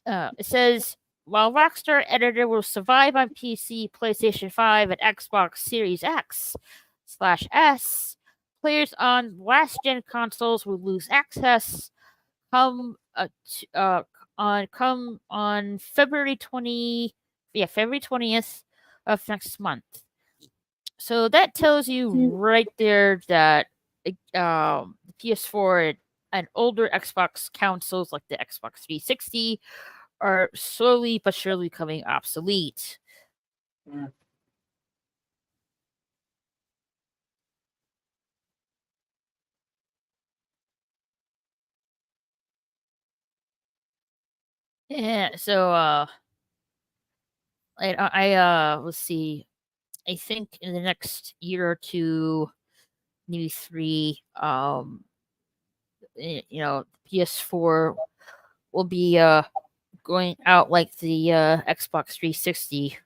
it says while Rockstar Editor will survive on PC, PlayStation 5, and Xbox Series X/S, players on last gen consoles will lose access come on February 20th of next month. So that tells you right there that the PS4 and older Xbox consoles like the Xbox 360 are slowly but surely becoming obsolete. Mm. Yeah, so let's see. I think in the next year or two, maybe three, PS4 will be going out like the Xbox 360.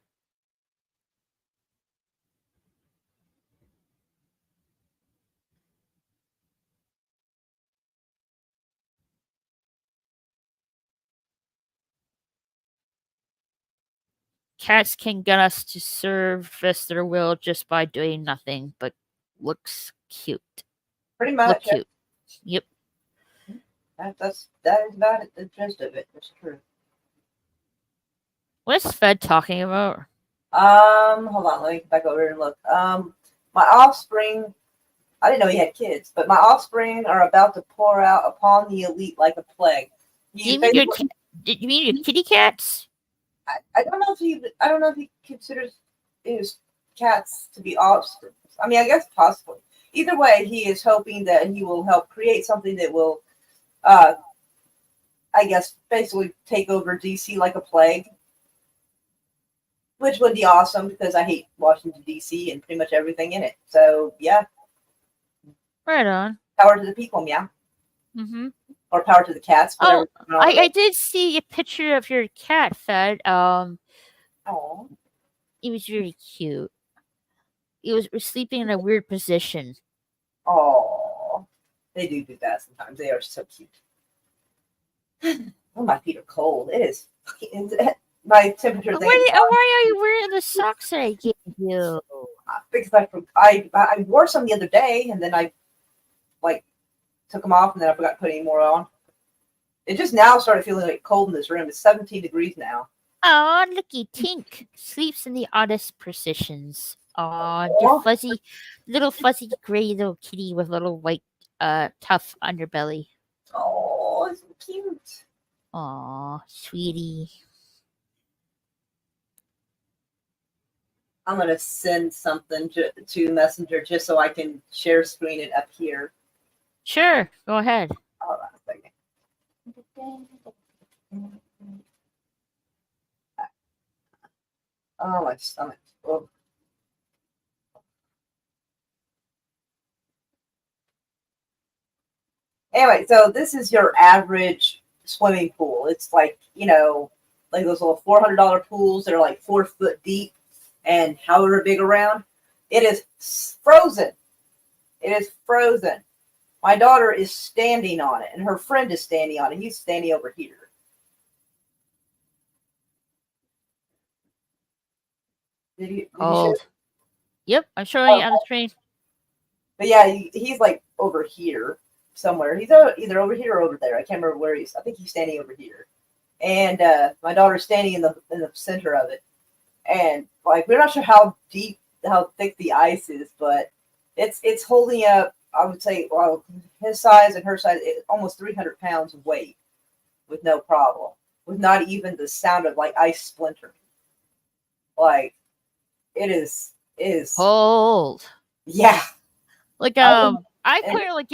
Cats can get us to service their will just by doing nothing, but looks cute. Pretty Look much. cute. Yep. That is about it. The gist of it. It's true. What's Fed talking about? Hold on. Let me get back over and look. My offspring. I didn't know he had kids, but my offspring are about to pour out upon the elite like a plague. Do you mean your kitty cats? I don't know if he considers his cats to be offspring. I mean, I guess possibly. Either way, he is hoping that he will help create something that will, I guess, basically take over DC like a plague, which would be awesome because I hate Washington DC and pretty much everything in it. So yeah, Right on. power to the people, meow. Mm-hmm. Or power to the cats. Oh, I did see a picture of your cat, Fed. Oh, It was very cute. It was sleeping in a weird position. oh, they do that sometimes. They are so cute. Oh, my feet are cold. It is. My temperature. Why are you wearing the socks that I gave you? Because I wore some the other day and then I took them off and then I forgot to put any more on. It just now started feeling like cold in this room. It's 17 degrees now. Oh, looky, Tink sleeps in the oddest positions. Oh, little fuzzy gray little kitty with little white, tough underbelly. Oh, it's so cute. Aw, sweetie. I'm gonna send something to Messenger just so I can share screen it up here. Sure, go ahead. Hold on a second. Oh, my stomach. Oh. Anyway, so this is your average swimming pool. It's like, like those little $400 pools that are like 4 foot deep and however big around. It is frozen. It is frozen. My daughter is standing on it and her friend is standing on it. He's standing over here. Did you show? Cold. Yep, I'm showing you on the screen. But yeah, he's like over here somewhere. He's either over here or over there. I can't remember where he's. I think he's standing over here. And my daughter's standing in the center of it. And like we're not sure how thick the ice is, but it's holding up. I would say, well, his size and her size, almost 300 pounds of weight with no problem, with not even the sound of like ice splintering. Like it is cold. Yeah. Like I kind of like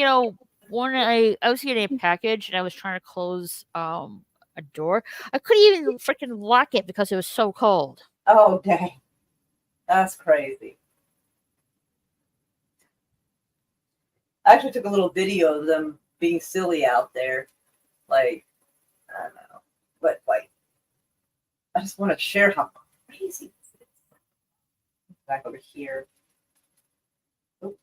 when I was getting a package and I was trying to close a door, I couldn't even freaking lock it because it was so cold. Oh dang, that's crazy. I actually took a little video of them being silly out there. Like, I don't know. But, like, I just want to share how crazy this is. Back over here. Oh,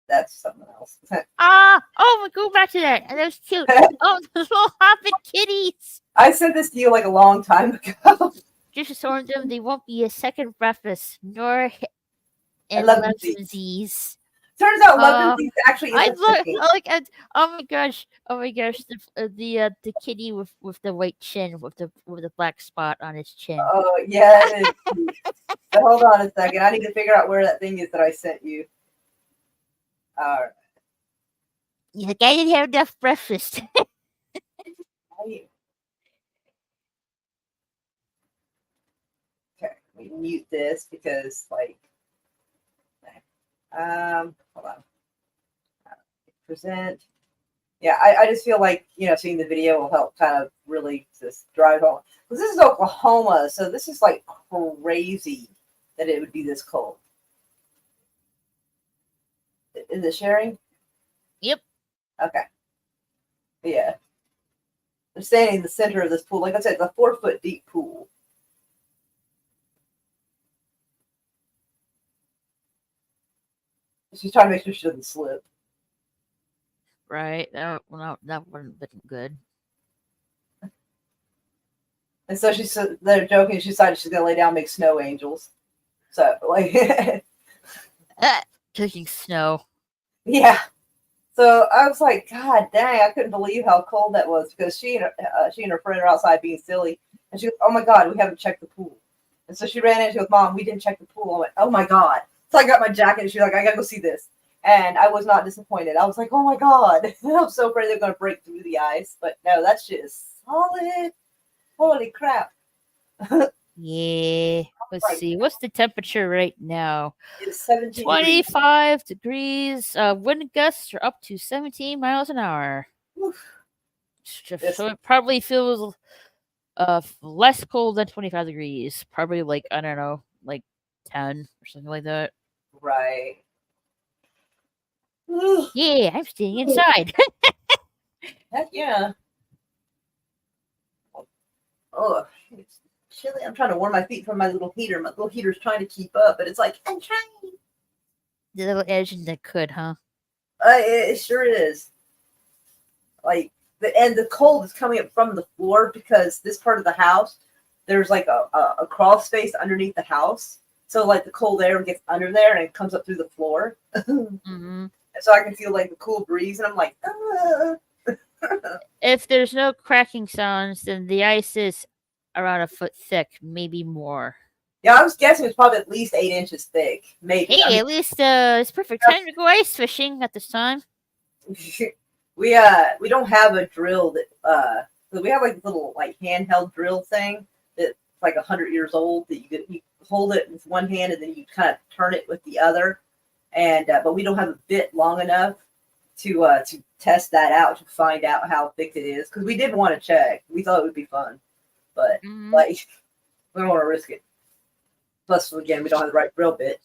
that's something else. Go back to that. That was cute. Oh, those little hopping kitties. I sent this to you like a long time ago. Just assume them they won't be a second breakfast, nor in disease. Turns out Lebanese actually is oh my gosh, the kitty with the white chin with the black spot on his chin. Oh yeah, it is. But hold on a second, I need to figure out where that thing is that I sent you. All right. Like I didn't have enough breakfast. Okay, we mute this because like. Hold on. Present. Yeah, I just feel like, seeing the video will help kind of really just drive home. Because this is Oklahoma, so this is like crazy that it would be this cold. Is it sharing? Yep. Okay. Yeah. I'm standing in the center of this pool. Like I said, it's a 4-foot deep pool. She's trying to make sure she doesn't slip. Right. That wouldn't have been good. And so they're joking. She decided she's gonna lay down and make snow angels. So like, taking snow. Yeah. So I was like, God dang! I couldn't believe how cold that was because she and her friend are outside being silly, and she goes, "Oh my God, we haven't checked the pool." And so she ran in. She goes, "Mom, we didn't check the pool." I went, "Oh my God." So I got my jacket and she's like, "I gotta go see this." And I was not disappointed. I was like, "Oh my God." I'm so afraid they're going to break through the ice. But no, that shit is solid. Holy crap. Yeah. Let's see. What's the temperature right now? It's 17 25 degrees. Wind gusts are up to 17 miles an hour. So it probably feels less cold than 25 degrees. Probably like, I don't know, like 10 or something like that. Right. Yeah, I'm staying inside. Heck yeah. Oh, it's chilly. I'm trying to warm my feet from my little heater. My little heater's trying to keep up, but it's like, I'm trying. The little engine that could, huh? It sure is. Like, the cold is coming up from the floor because this part of the house, there's like a crawl space underneath the house. So like the cold air gets under there and it comes up through the floor. Mm-hmm. So I can feel like the cool breeze and I'm like, If there's no cracking sounds, then the ice is around a foot thick, maybe more. Yeah, I was guessing it's probably at least 8 inches thick. Maybe. Hey, at least it's perfect time to go ice fishing at this time. We don't have a drill that we have like a little like handheld drill thing that's like 100 years old that you hold it with one hand and then you kind of turn it with the other, and but we don't have a bit long enough to test that out to find out how thick it is because we did want to check. We thought it would be fun, but like we don't want to risk it. Plus, again, we don't have the right drill bit.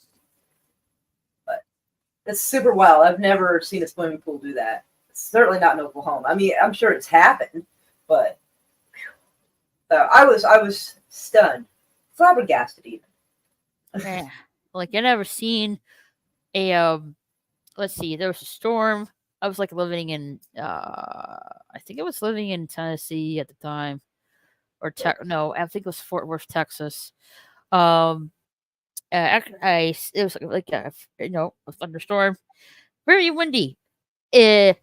But it's super wild. I've never seen a swimming pool do that. Certainly not in Oklahoma. I mean, I'm sure it's happened, but I was stunned, flabbergasted even. Yeah. Like I never seen a let's see, there was a storm. I was like living in I think I was living in Tennessee at the time. Or no, I think it was Fort Worth, Texas. it was like a a thunderstorm, very windy. So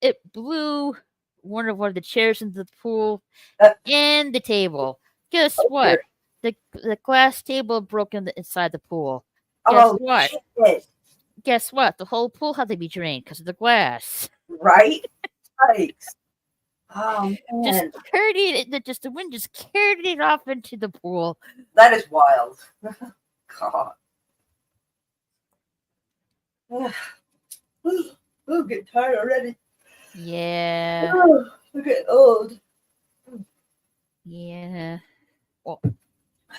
it blew one of the chairs into the pool Uh, and the table. Guess oh, what? dear. The glass table broke inside the pool. Guess Oh, what? shit. Guess what? The whole pool had to be drained because of the glass. Right? Yikes. Oh, Just man. carried it. Just the wind just carried it off into the pool. That is wild. God. Oh, getting tired already. Yeah, Oh, I'm getting old. yeah. Well,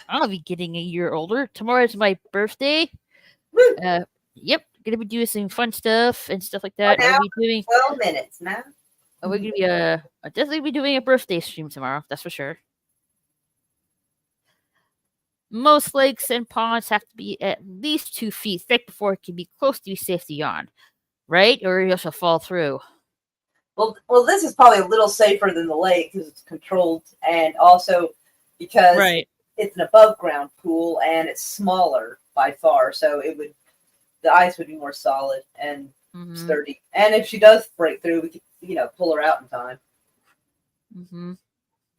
I'll be getting a year older. Tomorrow's my birthday. Woo. Yep, gonna be doing some fun stuff and stuff like One that. hour, I'll be doing. 12 minutes now. We're gonna be I'll definitely be doing a birthday stream tomorrow. That's for sure. Most lakes and ponds have to be at least 2 feet thick before it can be close to be safety on, right? Or you'll just fall through. Well, this is probably a little safer than the lake because it's controlled, and also because Right. it's an above ground pool and it's smaller by far, so the ice would be more solid and sturdy. And if she does break through, we could pull her out in time. Mm-hmm.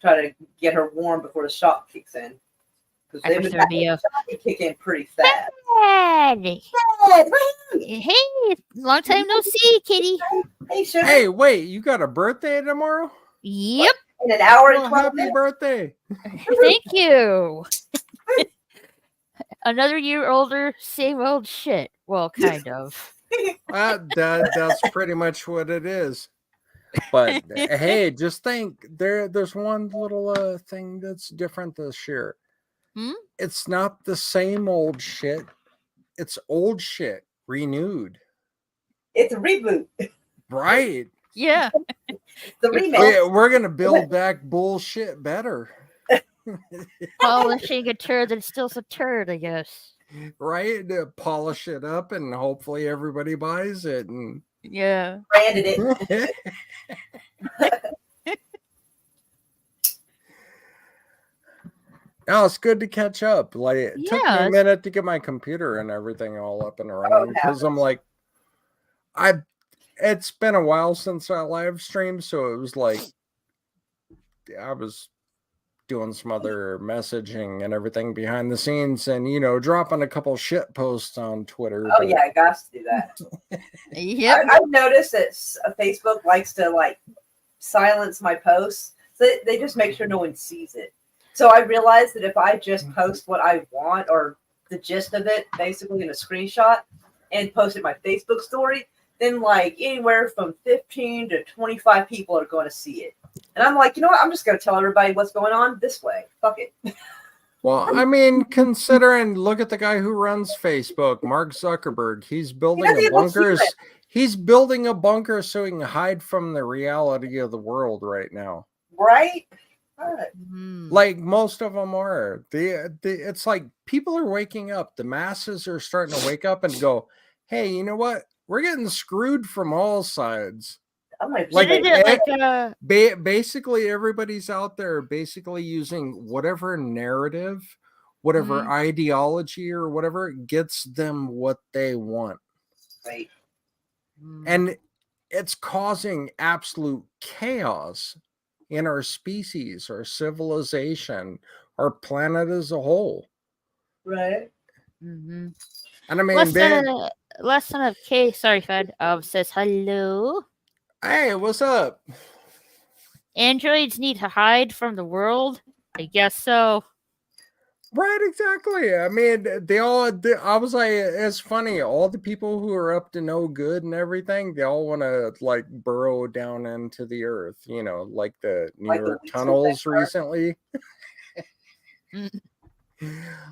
Try to get her warm before the shock kicks in, because they would kick in pretty fast. Hey, long time no see, kitty. Hey, sugar. Hey, wait, you got a birthday tomorrow? Yep. In an hour and Well, 12 happy minutes. birthday. Thank you. Another year older, same old shit. Well, kind of. That's pretty much what it is. But hey, just think there's one little thing that's different this year. It's not the same old shit. It's old shit renewed. It's a reboot. Right. Yeah. The remake. We're gonna build back bullshit better. Polishing a turd that's still a turd, I guess. Right? Polish it up and hopefully everybody buys it. And yeah. Branded it. No, it's good to catch up. Like it took me a Yeah. minute to get my computer and everything all up and running because I'm like, it's been a while since I live streamed, so it was like I was doing some other messaging and everything behind the scenes and dropping a couple shit posts on Twitter. Oh yeah, I got to do that. Yep. I've noticed that Facebook likes to silence my posts. So they just make sure no one sees it. So I realized that if I just post what I want or the gist of it, basically in a screenshot, and post it my Facebook story, then anywhere from 15 to 25 people are going to see it. And I'm like, you know what? I'm just going to tell everybody what's going on this way. Fuck it. Well, I mean, considering, look at the guy who runs Facebook, Mark Zuckerberg. He's building a bunker. He's building a bunker so he can hide from the reality of the world right now. Right? Like most of them are. It's like people are waking up. The masses are starting to wake up and go, hey, you know what? We're getting screwed from all sides. Basically everybody's out there basically using whatever narrative, whatever ideology or whatever gets them what they want. Right. And it's causing absolute chaos in our species, our civilization, our planet as a whole. Right. Mm-hmm. And I mean, last son of K, sorry, Fed, says hello. Hey, what's up? Androids need to hide from the world? I guess so. Right, exactly. I mean, I was like, it's funny. All the people who are up to no good and everything, they all want to burrow down into the earth, like the New York tunnels recently.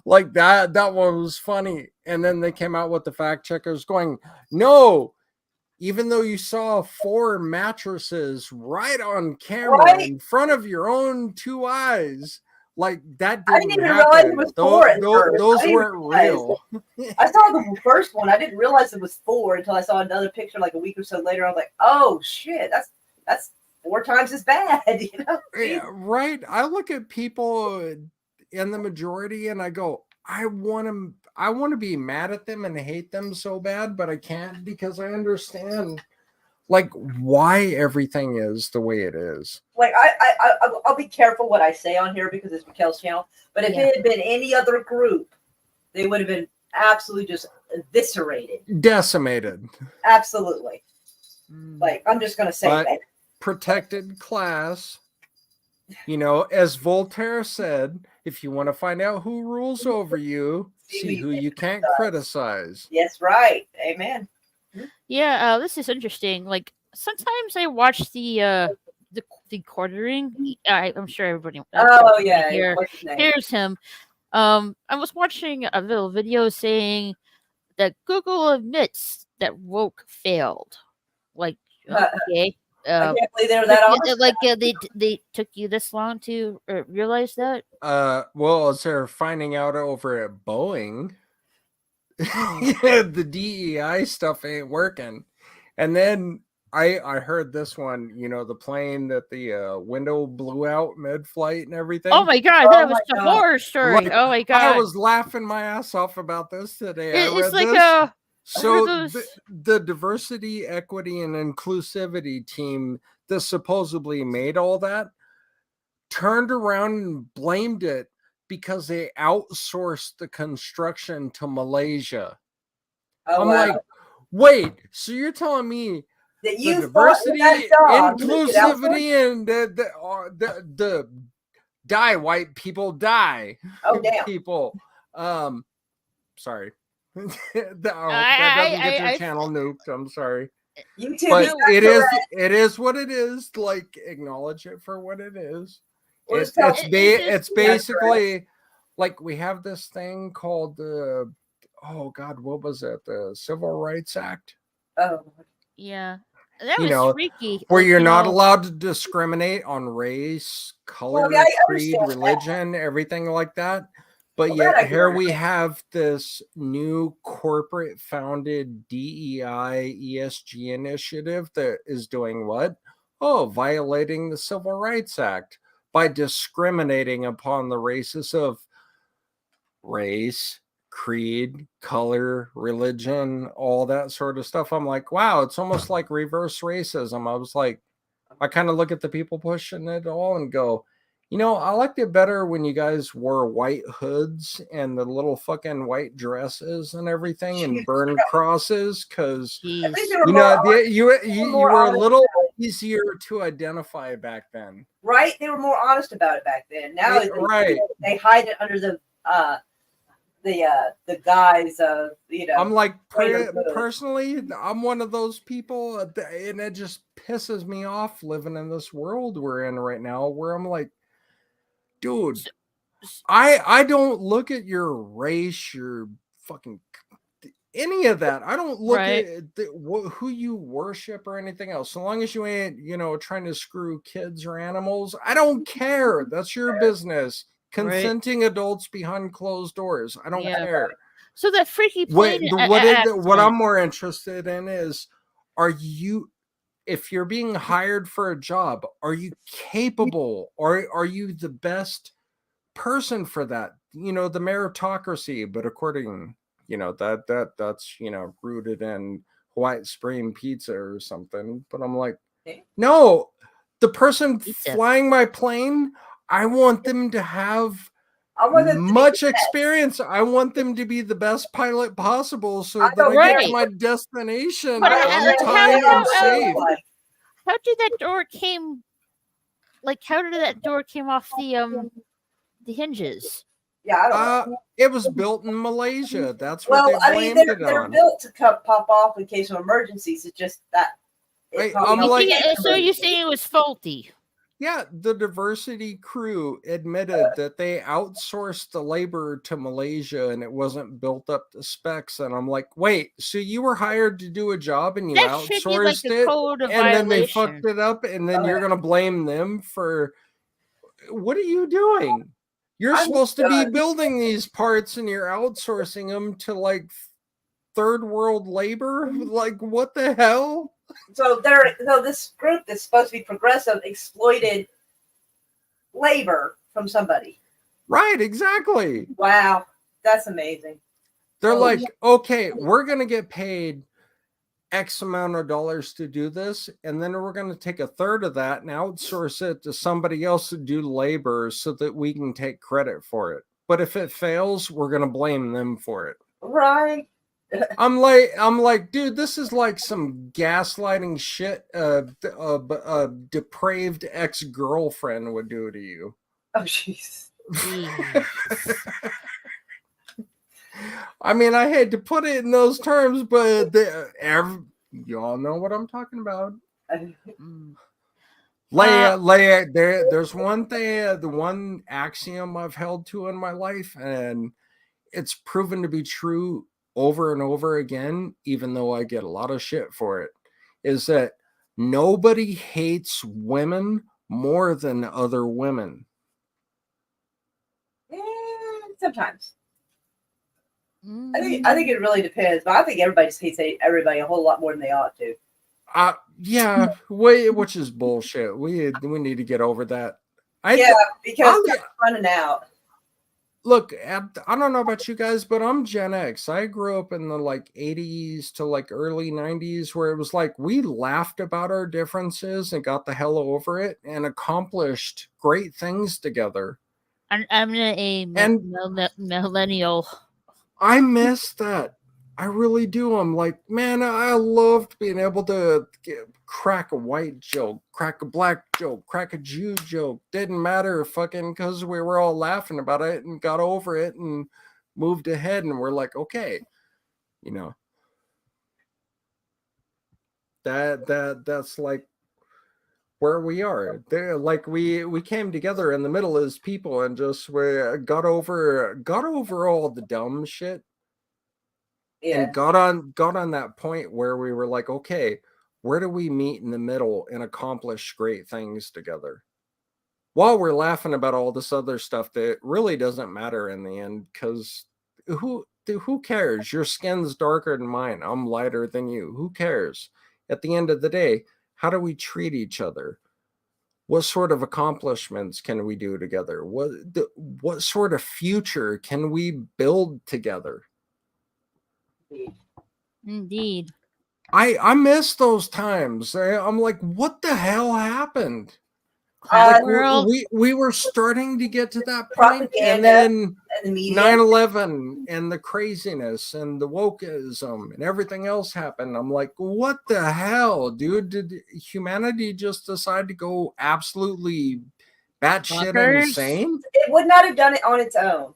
Like that one was funny. And then they came out with the fact checkers going, no, even though you saw 4 mattresses right on camera in front of your own 2 eyes, that didn't I didn't even happen. realize it was 4. Those weren't real. I saw the first one. I didn't realize it was 4 until I saw another picture a week or so later. I was like, oh shit, that's 4 times as bad. Yeah, right. I look at people in the majority and I go, I want to be mad at them and hate them so bad, but I can't because I understand like why everything is the way it is. Like I'll be careful what I say on here because it's Raquel's channel. But if it had been any other group, they would have been absolutely just eviscerated, decimated. Absolutely. Like I'm just gonna say that. Protected class. You know, as Voltaire said, if you want to find out who rules over you, see who you can't criticize. Yes, right. Amen. Yeah, this is interesting. Like sometimes I watch the quartering. I'm sure everybody. Oh yeah, here's him. I was watching a little video saying that Google admits that woke failed. Like, okay. I can't believe they were that honest. Like, they took you this long to realize that. Well, as they're finding out over at Boeing, the DEI stuff ain't working, and then I heard this one. You know, the plane that the window blew out mid-flight and everything. Oh my god, that was a horror story. Like, oh my god, I was laughing my ass off about this today. It's like this. So the diversity, equity, and inclusivity team that supposedly made all that turned around and blamed it because they outsourced the construction to Malaysia. I'm like, wait, so you're telling me that the diversity, inclusivity, and the die white people die. Oh damn. People. Sorry. that doesn't get your channel nuked. I'm sorry. YouTube, but it is what it is. Like, acknowledge it for what it is. It's basically like we have this thing called the what was it? The Civil Rights Act. Oh yeah, that was freaky. Where you're not allowed to discriminate on race, color, creed, religion, everything like that. But yet here we have this new corporate founded DEI ESG initiative that is doing what? Oh, violating the Civil Rights Act by discriminating upon the basis of race, creed, color, religion, all that sort of stuff. I'm like, wow, it's almost like reverse racism. I was like, I kind of look at the people pushing it all and go, you know, I liked it better when you guys wore white hoods and the little fucking white dresses and everything and burned crosses because you were a little easier to identify back then. Right? They were more honest about it back then. Now they hide it under the guise of, you know. I'm like, personally, I'm one of those people, and it just pisses me off living in this world we're in right now, where I'm like, dude, I don't look at your race, your fucking any of that. I don't look at who you worship or anything else. So long as you ain't, trying to screw kids or animals, I don't care. That's your business. Consenting adults behind closed doors. I don't care. So that freaky plane. What I'm more interested in is, if you're being hired for a job, are you capable or are you the best person for that? The meritocracy, but according, that's, rooted in White Spring pizza or something. But I'm like, no, the person flying my plane, I want them to have much experience. I want them to be the best pilot possible so that I get to my destination on time and safe. How did that door came? Like, how did that door came off the hinges? Yeah, I don't know. It was built in Malaysia. That's what they blamed it on. They're built to pop off in case of emergencies. It's just that. So you're saying it was faulty? Yeah, the diversity crew admitted that they outsourced the labor to Malaysia and it wasn't built up to specs. And I'm like, wait, so you were hired to do a job and you outsourced it, and then they fucked it up, and then you're gonna blame them for what are you doing? You're supposed to be building these parts and you're outsourcing them to like third world labor? Like, what the hell? So this group that's supposed to be progressive exploited labor from somebody. Right, exactly. Wow. That's amazing. They're Oh, like, okay, we're going to get paid X amount of dollars to do this, and then we're going to take a third of that and outsource it to somebody else to do labor so that we can take credit for it. But if it fails, we're going to blame them for it. Right. I'm like, dude, this is like some gaslighting shit a depraved ex-girlfriend would do to you. Oh, jeez. I mean, I hate to put it in those terms, but you all know what I'm talking about. Leia, there's one thing, the one axiom I've held to in my life, and it's proven to be true over and over again, even though I get a lot of shit for it, is that nobody hates women more than other women. Sometimes. I think it really depends, but I think everybody just hates everybody a whole lot more than they ought to. Yeah, which is bullshit. We need to get over that. Because they're running out. Look, I don't know about you guys, but I'm Gen X. I grew up in the like 80s to like early 90s where it was like we laughed about our differences and got the hell over it and accomplished great things together. I'm a millennial. I miss that. I really do. I'm like, man, I loved being able to crack a white joke, crack a black joke, crack a Jew joke. Didn't matter fucking because we were all laughing about it and got over it and moved ahead. And we're like, okay, you know, that's like where we are. There, like we came together in the middle as people and just we got over all the dumb shit. Yeah. And got on that point where we were like, okay, where do we meet in the middle and accomplish great things together? While we're laughing about all this other stuff that really doesn't matter in the end, because who cares? Your skin's darker than mine. I'm lighter than you. Who cares? At the end of the day, how do we treat each other? What sort of accomplishments can we do together? What sort of future can we build together? Indeed. I miss those times. I'm like, what the hell happened? Like we were starting to get to that point, and then 9/11 and the craziness and the wokeism and everything else happened. I'm like, what the hell, dude? Did humanity just decide to go absolutely batshit insane? It would not have done it on its own.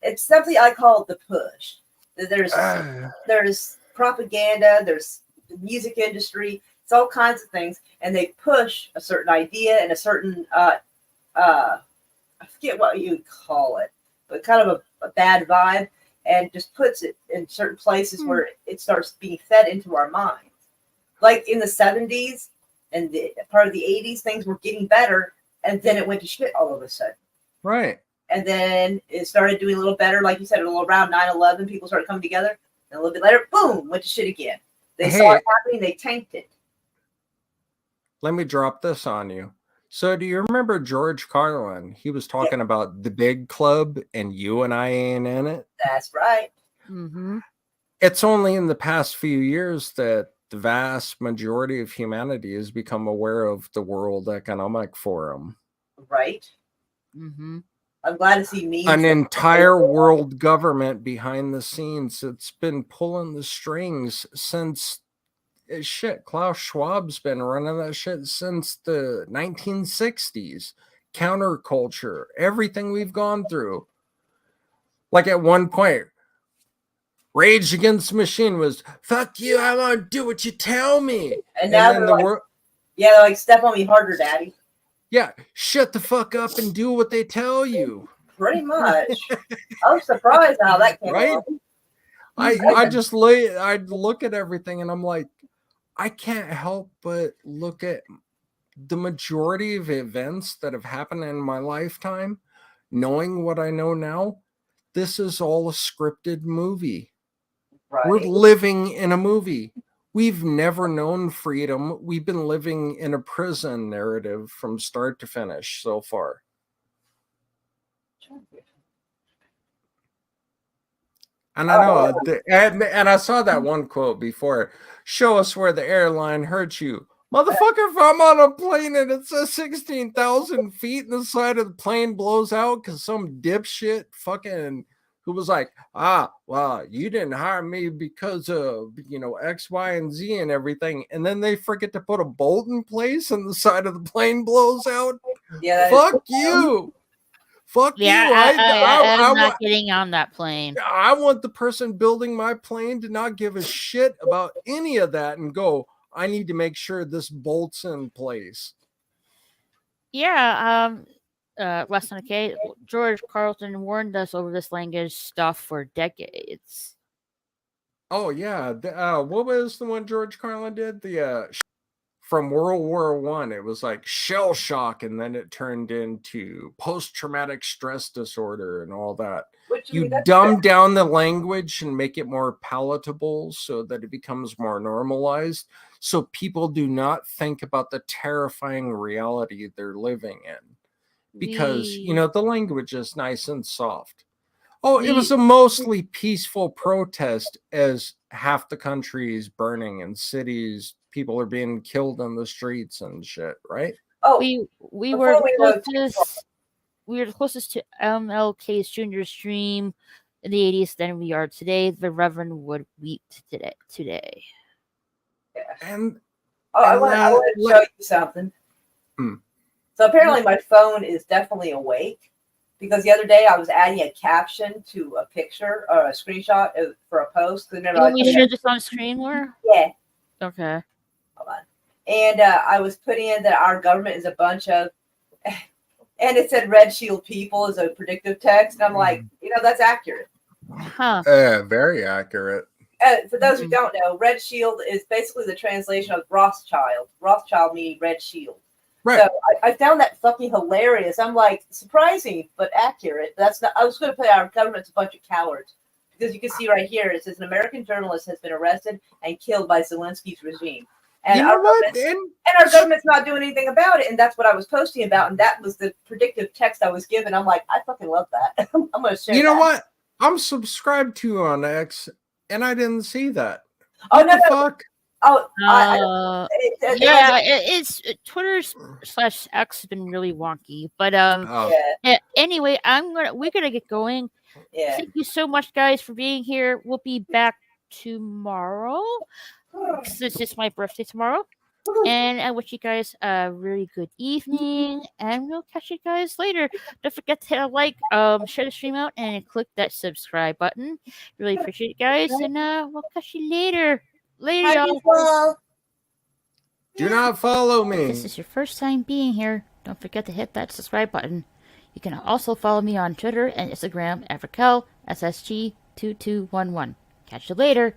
It's something I call the push. There's propaganda, there's the music industry, it's all kinds of things, and they push a certain idea and a certain I forget what you would call it, but kind of a bad vibe, and just puts it in certain places where it starts being fed into our minds. Like in the 70s and part of the 80s, things were getting better, and then it went to shit all of a sudden. Right. And then it started doing a little better, like you said, a little around 9/11, people started coming together. And a little bit later, boom, went to shit again. They saw it happening, they tanked it. Let me drop this on you. So do you remember George Carlin? He was talking about the big club and you and I ain't in it. That's right. Mm-hmm. It's only in the past few years that the vast majority of humanity has become aware of the World Economic Forum. Right. Mm-hmm. I'm glad to see me. An entire world government behind the scenes. It's been pulling the strings since Klaus Schwab's been running that shit since the 1960s. Counterculture, everything we've gone through. Like at one point, Rage Against the Machine was, fuck you, I want to do what you tell me. And now they're like, they're like, step on me harder, daddy. Yeah, shut the fuck up and do what they tell you. Pretty much. I was surprised how that came right? Along. I'd look at everything and I'm like, I can't help but look at the majority of events that have happened in my lifetime, knowing what I know now. This is all a scripted movie. Right. We're living in a movie. We've never known freedom. We've been living in a prison narrative from start to finish so far. And I know, and I saw that one quote before. Show us where the airline hurt you. Motherfucker, if I'm on a plane and it says 16,000 feet and the side of the plane blows out because some dipshit fucking who was like, well, you didn't hire me because of, X, Y, and Z and everything. And then they forget to put a bolt in place and the side of the plane blows out. Yeah. Fuck you. Fuck you. I'm not getting on that plane. I want the person building my plane to not give a shit about any of that and go, I need to make sure this bolt's in place. Yeah, less than okay. George Carlton warned us over this language stuff for decades. Oh yeah, what was the one George Carlin did? The from World War I, it was like shell shock, and then it turned into post-traumatic stress disorder and all that. You dumb down the language and make it more palatable so that it becomes more normalized, so people do not think about the terrifying reality they're living in. Because, the language is nice and soft. Oh, it was a mostly peaceful protest as half the country is burning and cities, people are being killed in the streets and shit, right? Oh, we were the closest to MLK's Jr.'s dream in the 80s than we are today. The Reverend would weep today. Yeah. And I want to show you something. So apparently my phone is definitely awake, because the other day I was adding a caption to a picture or a screenshot for a post. Can we share this on screen, Laura? Yeah. Okay. Hold on. And I was putting in that our government is a bunch of, and it said red shield people as a predictive text. And I'm like, that's accurate. Huh. Very accurate. For those who don't know, red shield is basically the translation of Rothschild. Rothschild meaning red shield. Right. So I found that fucking hilarious. I'm like, surprising but accurate. That's not. I was going to put our government's a bunch of cowards, because you can see right here it says an American journalist has been arrested and killed by Zelensky's regime, and our government's not doing anything about it. And that's what I was posting about, and that was the predictive text I was given. I'm like, I fucking love that. I'm going to share. You know what? I'm subscribed to you on X, and I didn't see that. Oh what the fuck? Oh, it's Twitter/X has been really wonky, but anyway, we're gonna get going. Yeah. Thank you so much, guys, for being here. We'll be back tomorrow, since it's my birthday tomorrow, and I wish you guys a really good evening, and we'll catch you guys later. Don't forget to hit a like, share the stream out, and click that subscribe button. Really appreciate it, guys, and we'll catch you later. Later, y'all. Do not follow me. If this is your first time being here, don't forget to hit that subscribe button. You can also follow me on Twitter and Instagram at RaquelSSG2211. Catch you later.